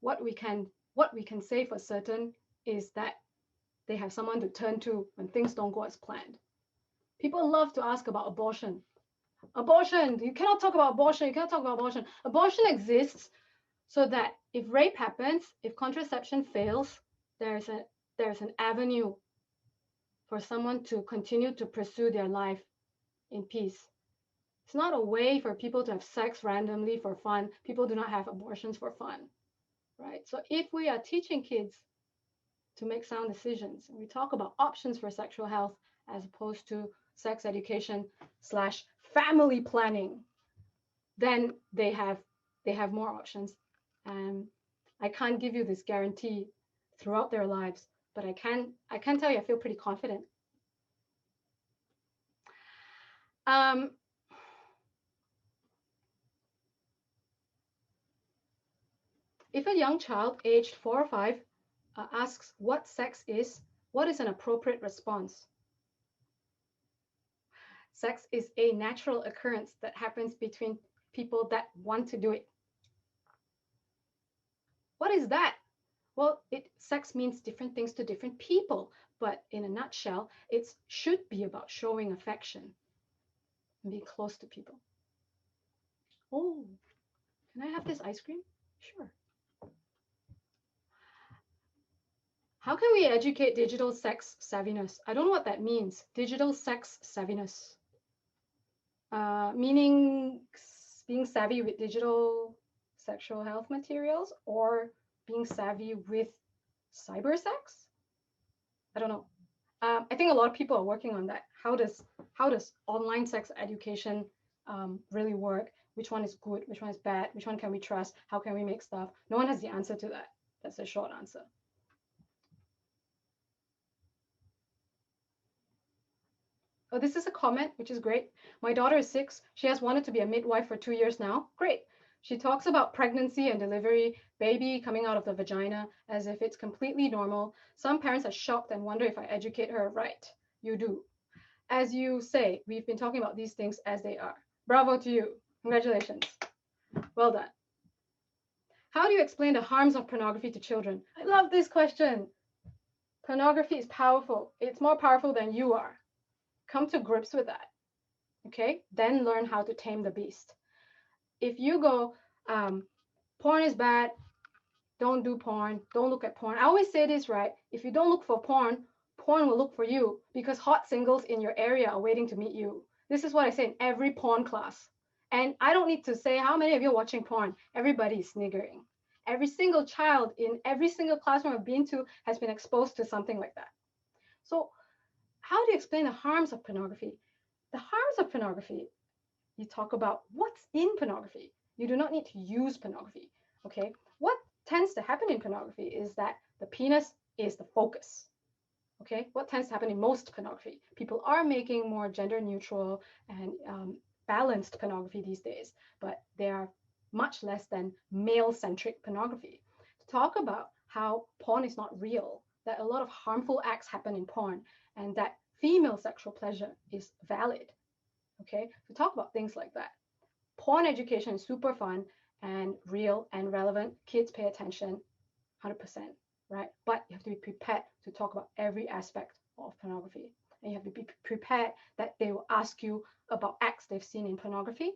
What we can say for certain is that they have someone to turn to when things don't go as planned. People love to ask about abortion. Abortion, you cannot talk about abortion, you cannot talk about abortion. Abortion exists so that if rape happens, if contraception fails, there's an avenue for someone to continue to pursue their life in peace. It's not a way for people to have sex randomly for fun. People do not have abortions for fun, right? So if we are teaching kids to make sound decisions, we talk about options for sexual health as opposed to sex education / family planning, then they have more options. And I can't give you this guarantee throughout their lives, but I can tell you I feel pretty confident. If a young child aged 4 or 5 asks what sex is, what is an appropriate response? Sex is a natural occurrence that happens between people that want to do it. What is that? Well, sex means different things to different people, but in a nutshell, it should be about showing affection and being close to people. Oh, can I have this ice cream? Sure. How can we educate digital sex savviness? I don't know what that means. Digital sex savviness. Meaning being savvy with digital sexual health materials or being savvy with cyber sex? I don't know. I think a lot of people are working on that. How does online sex education really work? Which one is good? Which one is bad? Which one can we trust? How can we make stuff? No one has the answer to that. That's a short answer. Oh, this is a comment, which is great. My daughter is 6. She has wanted to be a midwife for 2 years now. Great. She talks about pregnancy and delivery, baby coming out of the vagina, as if it's completely normal. Some parents are shocked and wonder if I educate her right. You do. As you say, we've been talking about these things as they are. Bravo to you. Congratulations. Well done. How do you explain the harms of pornography to children? I love this question. Pornography is powerful. It's more powerful than you are. Come to grips with that. Okay? Then learn how to tame the beast. If you go, porn is bad, don't do porn, don't look at porn. I always say this, right? If you don't look for porn, porn will look for you because hot singles in your area are waiting to meet you. This is what I say in every porn class. And I don't need to say how many of you are watching porn. Everybody is sniggering. Every single child in every single classroom I've been to has been exposed to something like that. So how do you explain the harms of pornography? The harms of pornography, you talk about what's in pornography. You do not need to use pornography, okay? What tends to happen in pornography is that the penis is the focus, okay? What tends to happen in most pornography? People are making more gender neutral and balanced pornography these days, but they are much less than male-centric pornography. To talk about how porn is not real, that a lot of harmful acts happen in porn, and that female sexual pleasure is valid, okay? To talk about things like that. Porn education is super fun and real and relevant. Kids pay attention, 100%, right? But you have to be prepared to talk about every aspect of pornography. And you have to be prepared that they will ask you about acts they've seen in pornography.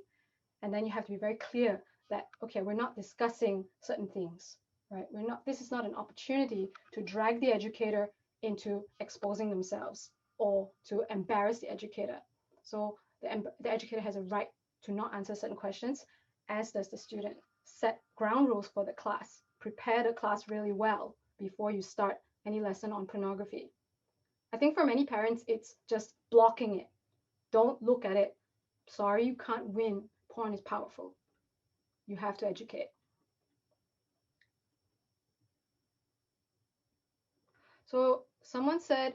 And then you have to be very clear that, okay, we're not discussing certain things, right? This is not an opportunity to drag the educator into exposing themselves or to embarrass the educator. So the educator has a right to not answer certain questions, as does the student. set ground rules for the class. Prepare the class really well before you start any lesson on pornography. I think for many parents, it's just blocking it. Don't look at it. Sorry, you can't win. Porn is powerful. You have to educate. So someone said,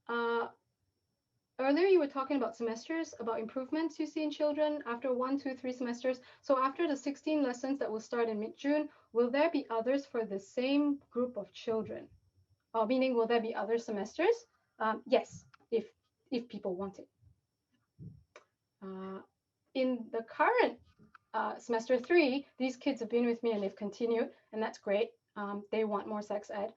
earlier you were talking about semesters, about improvements you see in children after 1, 2, 3 semesters. So after the 16 lessons that will start in mid-June, will there be others for the same group of children? Meaning, will there be other semesters? Yes, if people want it. In the current semester 3, these kids have been with me and they've continued, and that's great. They want more sex ed.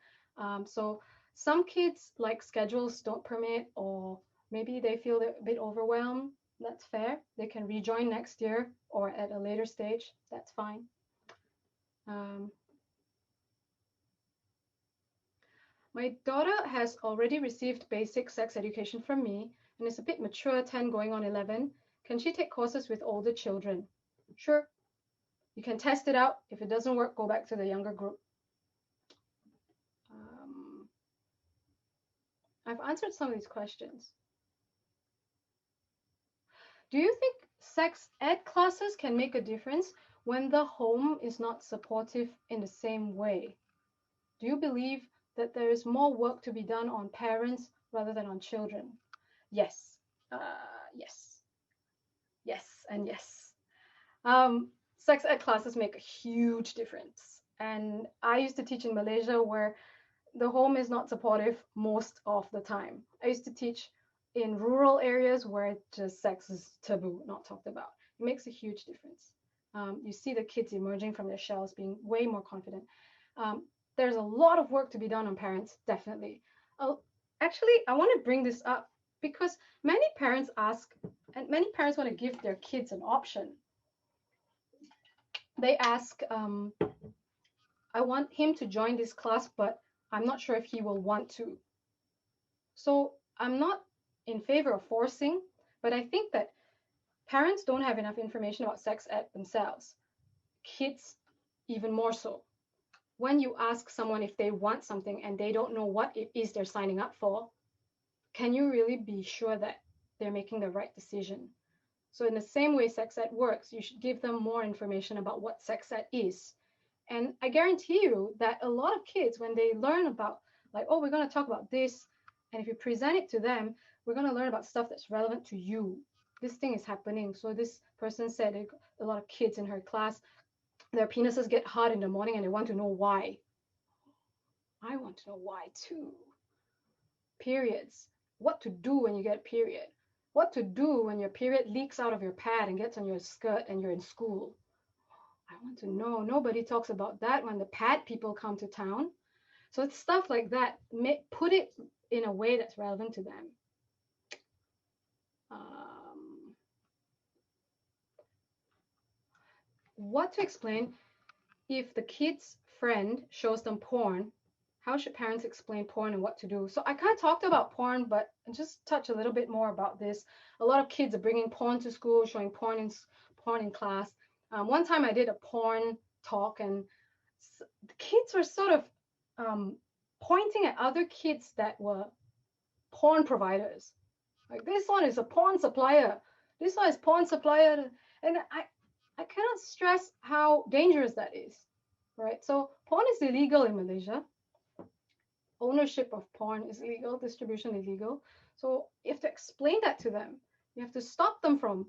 So some kids, like, schedules don't permit, or maybe they feel they're a bit overwhelmed. That's fair. They can rejoin next year or at a later stage. That's fine. My daughter has already received basic sex education from me and is a bit mature, 10 going on 11. Can she take courses with older children? Sure. You can test it out. If it doesn't work, go back to the younger group. I've answered some of these questions. Do you think sex ed classes can make a difference when the home is not supportive in the same way? Do you believe that there is more work to be done on parents rather than on children? Yes, yes, and yes. Sex ed classes make a huge difference. And I used to teach in Malaysia, where the home is not supportive most of the time. I used to teach in rural areas where just sex is taboo, not talked about. It makes a huge difference. You see the kids emerging from their shells, being way more confident. There's a lot of work to be done on parents, definitely. Actually, I want to bring this up because many parents ask, and many parents want to give their kids an option. They ask, I want him to join this class, but I'm not sure if he will want to. So I'm not in favor of forcing, but I think that parents don't have enough information about sex ed themselves. Kids, even more so. When you ask someone if they want something and they don't know what it is they're signing up for, can you really be sure that they're making the right decision? So in the same way sex ed works, you should give them more information about what sex ed is. And I guarantee you that a lot of kids, when they learn about, like, oh, we're going to talk about this, and if you present it to them, we're going to learn about stuff that's relevant to you. This thing is happening. So this person said a lot of kids in her class, their penises get hard in the morning and they want to know why. I want to know why too. Periods. What to do when you get a period. What to do when your period leaks out of your pad and gets on your skirt and you're in school. I want to know. Nobody talks about that when the pad people come to town. So it's stuff like that. Put it in a way that's relevant to them. What to explain if the kid's friend shows them porn? How should parents explain porn and what to do? So I kind of talked about porn, but just touch a little bit more about this. A lot of kids are bringing porn to school, showing porn in class. One time I did a porn talk, and the kids were sort of pointing at other kids that were porn providers. Like, this one is a porn supplier. This one is porn supplier. And I cannot stress how dangerous that is, right? So porn is illegal in Malaysia. Ownership of porn is illegal, distribution illegal. So you have to explain that to them. You have to stop them from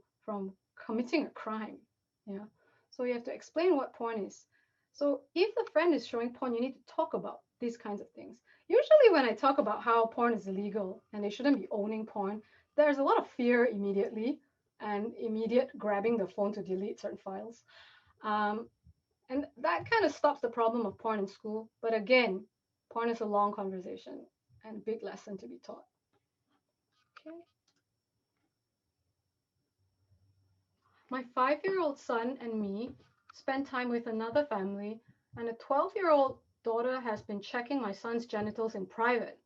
committing a crime. Yeah. So you have to explain what porn is. So if the friend is showing porn, you need to talk about these kinds of things. Usually when I talk about how porn is illegal and they shouldn't be owning porn, there's a lot of fear immediately and immediate grabbing the phone to delete certain files. And that kind of stops the problem of porn in school. But again, porn is a long conversation and a big lesson to be taught. Okay. My 5-year-old son and me spend time with another family, and a 12-year-old daughter has been checking my son's genitals in private.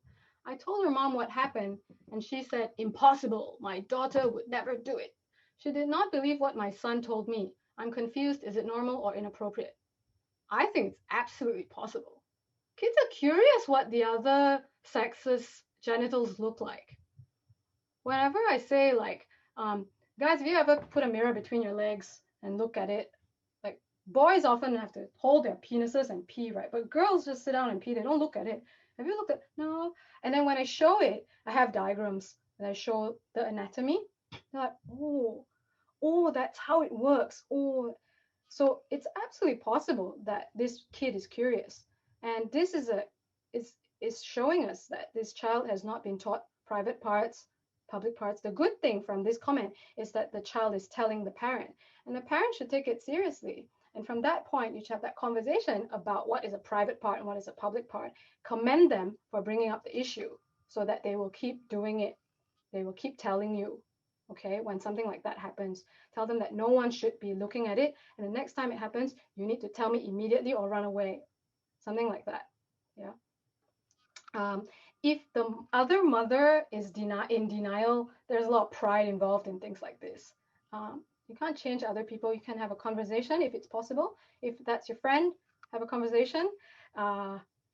I told her mom what happened, and she said, "Impossible, my daughter would never do it." She did not believe what my son told me. I'm confused. Is it normal or inappropriate? I think it's absolutely possible. Kids are curious what the other sex's genitals look like. Whenever I say like, guys, have you ever put a mirror between your legs and look at it? Like boys often have to hold their penises and pee, right? But girls just sit down and pee. They don't look at it. Have you looked at? No. And then when I show it, I have diagrams and I show the anatomy. They're like, oh, that's how it works. Oh, so it's absolutely possible that this kid is curious, and this is showing us that this child has not been taught private parts, public parts. The good thing from this comment is that the child is telling the parent, and the parent should take it seriously. And from that point, you should have that conversation about what is a private part and what is a public part. Commend them for bringing up the issue so that they will keep doing it. They will keep telling you, okay, when something like that happens. Tell them that no one should be looking at it. And the next time it happens, you need to tell me immediately or run away. Something like that. Yeah. If the other mother is in denial, there's a lot of pride involved in things like this. You can't change other people. You can have a conversation if it's possible. If that's your friend, have a conversation.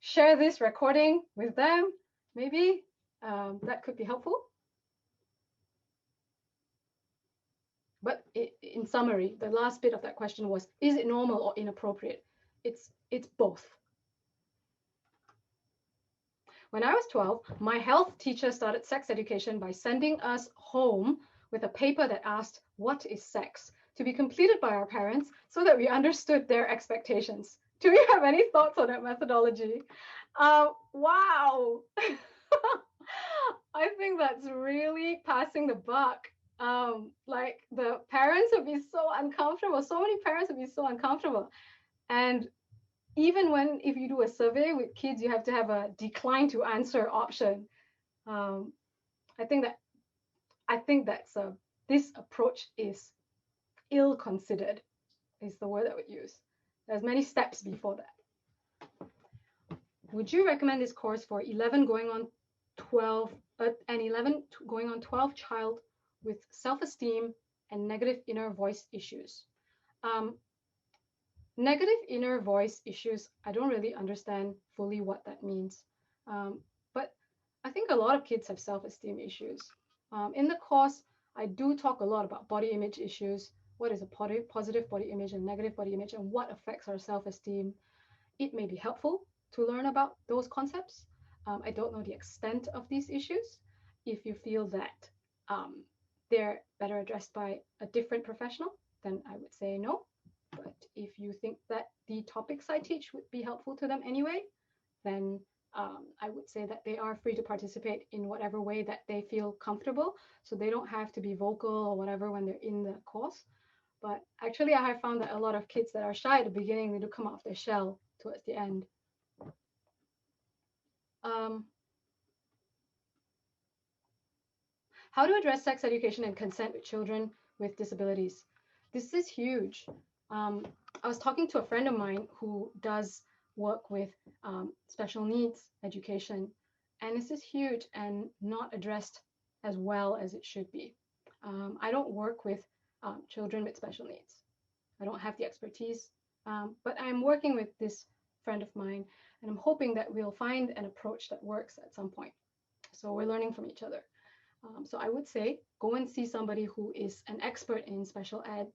Share this recording with them. Maybe that could be helpful. But in summary, the last bit of that question was, is it normal or inappropriate? It's both. When I was 12, my health teacher started sex education by sending us home with a paper that asked, what is sex? To be completed by our parents so that we understood their expectations. Do you have any thoughts on that methodology? Wow. I think that's really passing the buck. Like the parents would be so uncomfortable. So many parents would be so uncomfortable. And even if you do a survey with kids, you have to have a decline to answer option. I think that's this approach is ill-considered, is the word I would use. There's many steps before that. Would you recommend this course for 11 going on 12 and 11 going on 12 child with self-esteem and negative inner voice issues? Negative inner voice issues, I don't really understand fully what that means. But I think a lot of kids have self-esteem issues. In the course, I do talk a lot about body image issues. What is a positive body image and negative body image, and what affects our self-esteem? It may be helpful to learn about those concepts. I don't know the extent of these issues. If you feel that they're better addressed by a different professional, then I would say no. But if you think that the topics I teach would be helpful to them anyway, then I would say that they are free to participate in whatever way that they feel comfortable. So they don't have to be vocal or whatever when they're in the course. But actually, I have found that a lot of kids that are shy at the beginning, they do come off their shell towards the end. How to address sex education and consent with children with disabilities. This is huge. I was talking to a friend of mine who does work with special needs education, and this is huge and not addressed as well as it should be. I don't work with children with special needs. I don't have the expertise, but I'm working with this friend of mine, and I'm hoping that we'll find an approach that works at some point. So we're learning from each other. So I would say go and see somebody who is an expert in special ed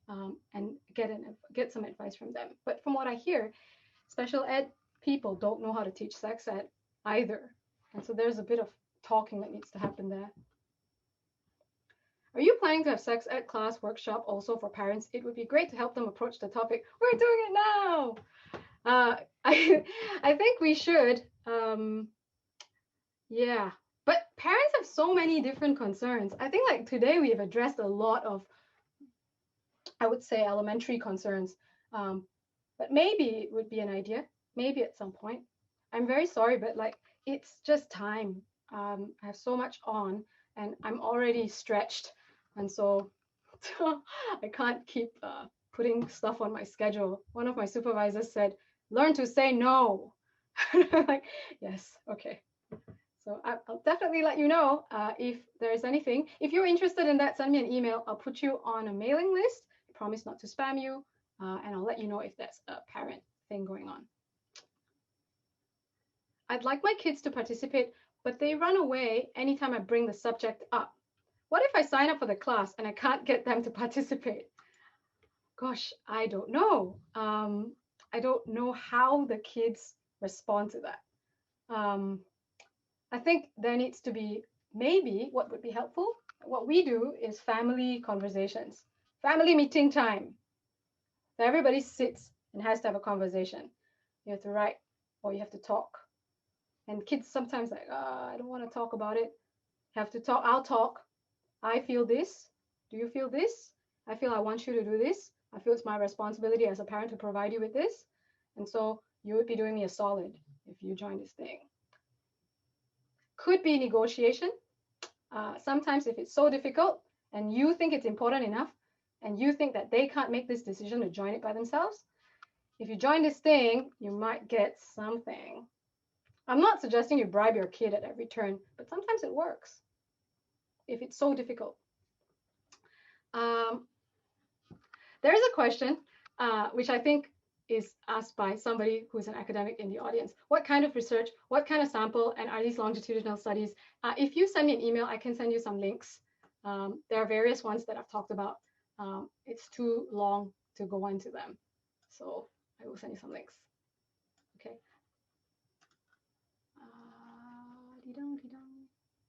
and get some advice from them. But from what I hear, special ed people don't know how to teach sex ed either. And so there's a bit of talking that needs to happen there. Are you planning to have sex ed class workshop also for parents? It would be great to help them approach the topic. We're doing it now. I think we should. Yeah, but parents have so many different concerns. I think like today we have addressed a lot of, I would say, elementary concerns. But maybe it would be an idea, maybe at some point. I'm very sorry, but like it's just time. I have so much on and I'm already stretched. And so I can't keep putting stuff on my schedule. One of my supervisors said, learn to say no. Like, yes, okay. So I'll definitely let you know if there's anything. If you're interested in that, send me an email. I'll put you on a mailing list. I promise not to spam you. And I'll let you know if that's apparent. thing going on. I'd like my kids to participate, but they run away anytime I bring the subject up. What if I sign up for the class and I can't get them to participate? Gosh, I don't know. I don't know how the kids respond to that. I think there needs to be, maybe what would be helpful, what we do is family conversations, family meeting time. So everybody sits and has to have a conversation. You have to write or you have to talk. And kids sometimes like, I don't want to talk about it. Have to talk, I'll talk. I feel this. Do you feel this? I feel I want you to do this. I feel it's my responsibility as a parent to provide you with this. And so you would be doing me a solid if you join this thing. Could be negotiation. Sometimes if it's so difficult and you think it's important enough and you think that they can't make this decision to join it by themselves, if you join this thing, you might get something. I'm not suggesting you bribe your kid at every turn, but sometimes it works if it's so difficult. There is a question which I think is asked by somebody who's an academic in the audience. What kind of research, what kind of sample, and are these longitudinal studies? If you send me an email, I can send you some links. There are various ones that I've talked about. It's too long to go into them. So I will send you some links. Okay.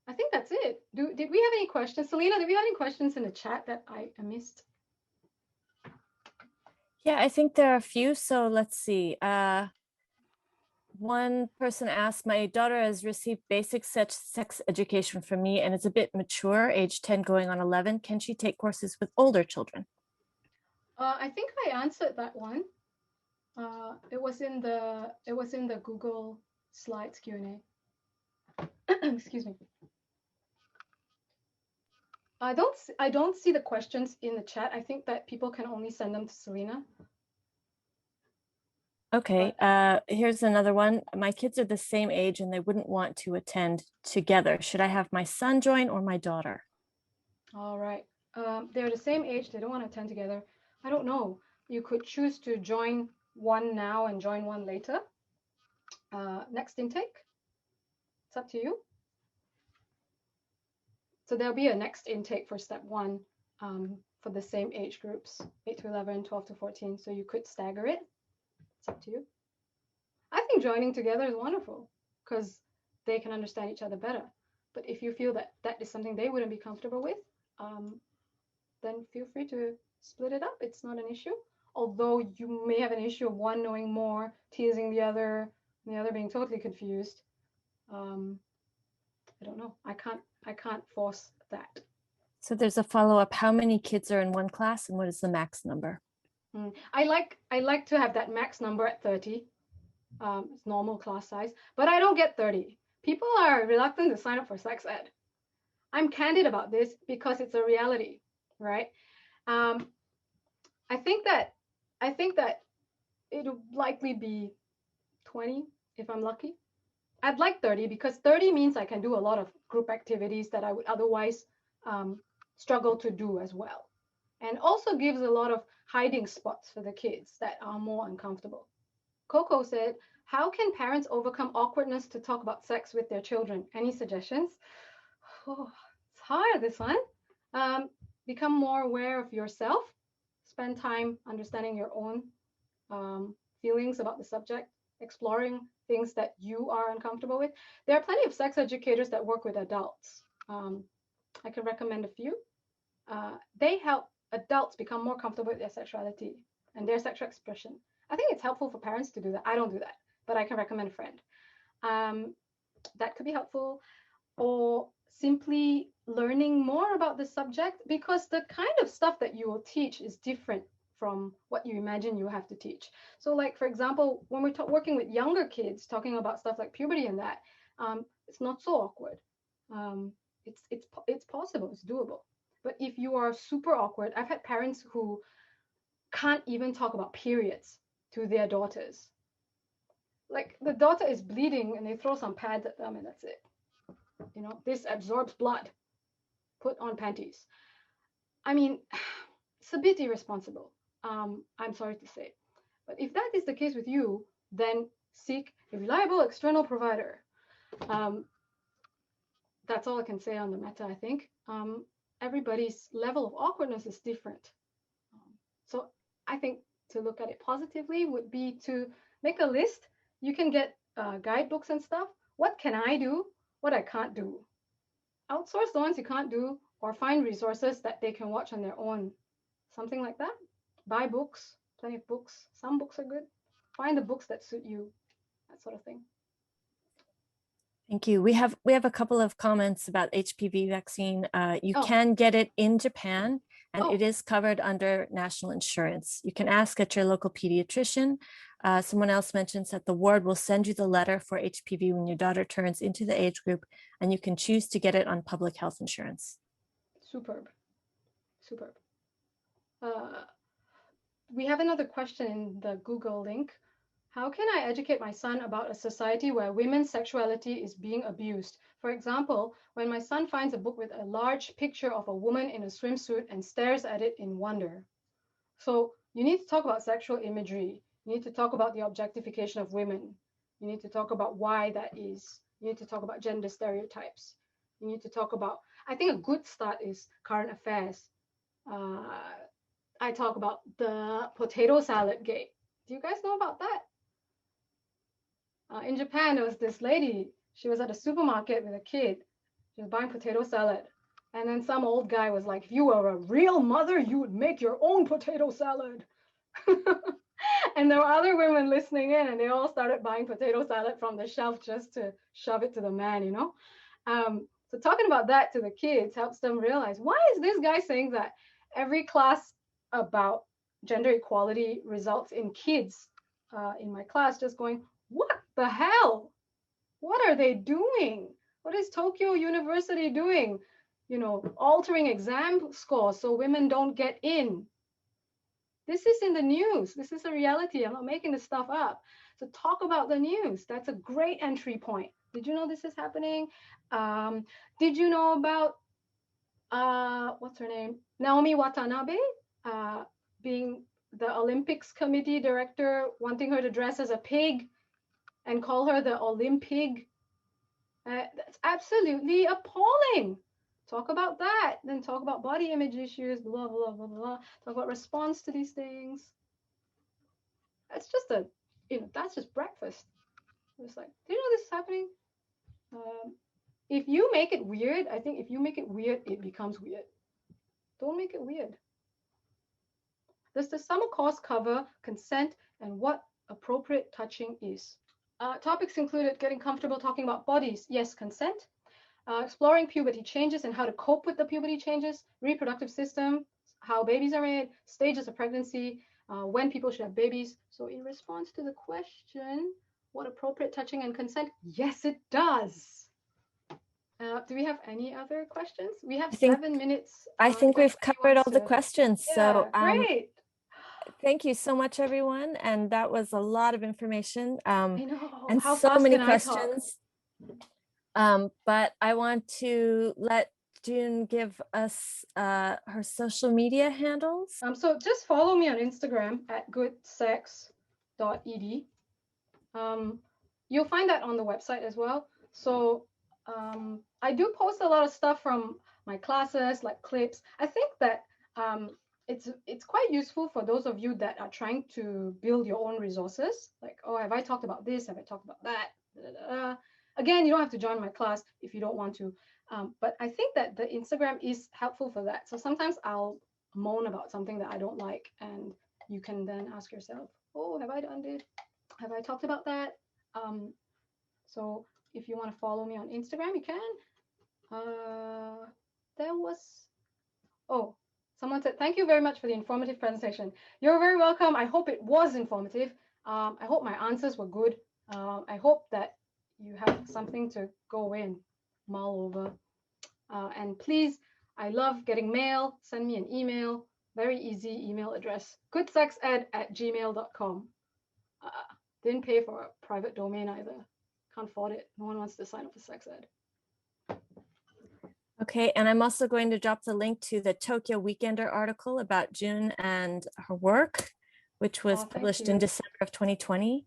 I think that's it. Did we have any questions? Selena, did we have any questions in the chat that I missed? Yeah, I think there are a few. So let's see. One person asked, my daughter has received basic sex education from me and is a bit mature, age 10 going on 11. Can she take courses with older children? I think I answered that one. It was in the Google Slides Q&A. Excuse me. I don't see the questions in the chat. I think that people can only send them to Selena. Okay, here's another one. My kids are the same age and they wouldn't want to attend together. Should I have my son join or my daughter? All right. They're the same age. They don't want to attend together. I don't know. You could choose to join one now and join one later. Next intake. It's up to you. So there'll be a next intake for step 1 for the same age groups, 8 to 11, 12 to 14. So you could stagger it. It's up to you. I think joining together is wonderful because they can understand each other better. But if you feel that that is something they wouldn't be comfortable with, then feel free to split it up. It's not an issue. Although you may have an issue of one knowing more, teasing the other, and the other being totally confused. I don't know. I can't force that. So there's a follow-up. How many kids are in one class and what is the max number? I like to have that max number at 30. It's normal class size, but I don't get 30. People are reluctant to sign up for sex ed. I'm candid about this because it's a reality, right? I think that it'll likely be 20 if I'm lucky. I'd like 30 because 30 means I can do a lot of group activities that I would otherwise struggle to do as well. And also gives a lot of hiding spots for the kids that are more uncomfortable. Coco said, how can parents overcome awkwardness to talk about sex with their children? Any suggestions? Oh, it's hard, this one. Become more aware of yourself. Spend time understanding your own feelings about the subject, exploring things that you are uncomfortable with. There are plenty of sex educators that work with adults. I can recommend a few. They help adults become more comfortable with their sexuality and their sexual expression. I think it's helpful for parents to do that. I don't do that, but I can recommend a friend. That could be helpful. Or simply learning more about the subject, because the kind of stuff that you will teach is different from what you imagine you have to teach. So like, for example, when we're working with younger kids, talking about stuff like puberty and that, it's not so awkward. It's possible, it's doable. But if you are super awkward, I've had parents who can't even talk about periods to their daughters. Like the daughter is bleeding and they throw some pads at them and that's it. You know, this absorbs blood. Put on panties. I mean, it's a bit irresponsible. I'm sorry to say. But if that is the case with you, then seek a reliable external provider. That's all I can say on the matter, I think. Everybody's level of awkwardness is different. So I think to look at it positively would be to make a list. You can get guidebooks and stuff. What can I do? What I can't do? Outsource the ones you can't do, or find resources that they can watch on their own. Something like that. Buy books, plenty of books. Some books are good. Find the books that suit you, that sort of thing. Thank you. We have a couple of comments about HPV vaccine. You Oh. can get it in Japan, and Oh. it is covered under national insurance. You can ask at your local pediatrician. Someone else mentions that the ward will send you the letter for HPV when your daughter turns into the age group, and you can choose to get it on public health insurance. Superb. Superb. We have another question in the Google link. How can I educate my son about a society where women's sexuality is being abused? For example, when my son finds a book with a large picture of a woman in a swimsuit and stares at it in wonder. So you need to talk about sexual imagery. You need to talk about the objectification of women. You need to talk about why that is. You need to talk about gender stereotypes. You need to talk about, I think a good start is current affairs. I talk about the potato salad gate. Do you guys know about that? In Japan, there was this lady. She was at a supermarket with a kid. She was buying potato salad. And then some old guy was like, if you were a real mother, you would make your own potato salad. And there were other women listening in, and they all started buying potato salad from the shelf just to shove it to the man, you know? So talking about that to the kids helps them realize, why is this guy saying that every class about gender equality results in kids in my class just going, what the hell? What are they doing? What is Tokyo University doing? You know, altering exam scores so women don't get in. This is in the news. This is a reality. I'm not making this stuff up. So talk about the news. That's a great entry point. Did you know this is happening? Did you know about, what's her name? Naomi Watanabe being the Olympics committee director, wanting her to dress as a pig and call her the Olympig. That's absolutely appalling. Talk about that. Then talk about body image issues, blah, blah, blah, blah. Talk about response to these things. That's just that's just breakfast. It's like, do you know this is happening? If you make it weird, I think if you make it weird, it becomes weird. Don't make it weird. Does the summer course cover consent and what appropriate touching is? Topics included getting comfortable talking about bodies. Yes, consent. Exploring puberty changes and how to cope with the puberty changes. Reproductive system, how babies are made, stages of pregnancy, when people should have babies. So in response to the question, what appropriate touching and consent? Yes, it does. Do we have any other questions? We have 7 minutes. I think we've covered all the questions. Yeah, so great. Thank you so much, everyone. And that was a lot of information I know. and How so fast many can I talk? questions. But I want to let June give us her social media handles. So just follow me on Instagram at goodsex.ed. You'll find that on the website as well. So I do post a lot of stuff from my classes, like clips. I think that it's quite useful for those of you that are trying to build your own resources. Like, oh, have I talked about this? Have I talked about that? Again, you don't have to join my class if you don't want to. But I think that the Instagram is helpful for that. So sometimes I'll moan about something that I don't like, and you can then ask yourself, oh, have I done this? Have I talked about that? So if you want to follow me on Instagram, you can. Someone said, thank you very much for the informative presentation. You're very welcome. I hope it was informative. I hope my answers were good. I hope that you have something to go away and mull over. And please, I love getting mail. Send me an email. Very easy email address, goodsexed@gmail.com. Didn't pay for a private domain either. Can't afford it. No one wants to sign up for sex ed. Okay, and I'm also going to drop the link to the Tokyo Weekender article about June and her work. which was thank published you. in December of 2020.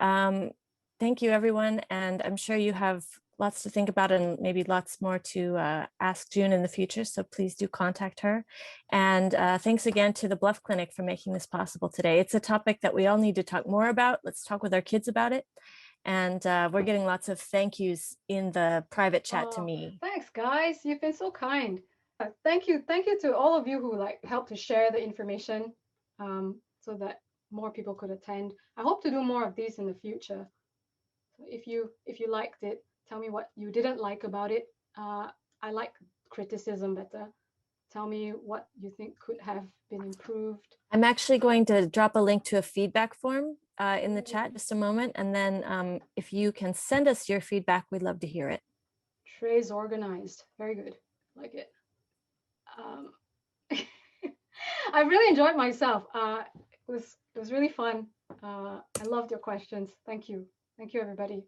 Thank you, everyone. And I'm sure you have lots to think about and maybe lots more to ask June in the future. So please do contact her. And thanks again to the Bluff Clinic for making this possible today. It's a topic that we all need to talk more about. Let's talk with our kids about it. And we're getting lots of thank yous in the private chat to me. Thanks, guys. You've been so kind. Thank you to all of you who helped to share the information so that more people could attend. I hope to do more of these in the future. So if you liked it, tell me what you didn't like about it. I like criticism better. Tell me what you think could have been improved. I'm actually going to drop a link to a feedback form in the chat just a moment. And then if you can send us your feedback, we'd love to hear it. Trey's organized. Very good. Like it. I really enjoyed myself. It was really fun. I loved your questions. Thank you. Thank you, everybody.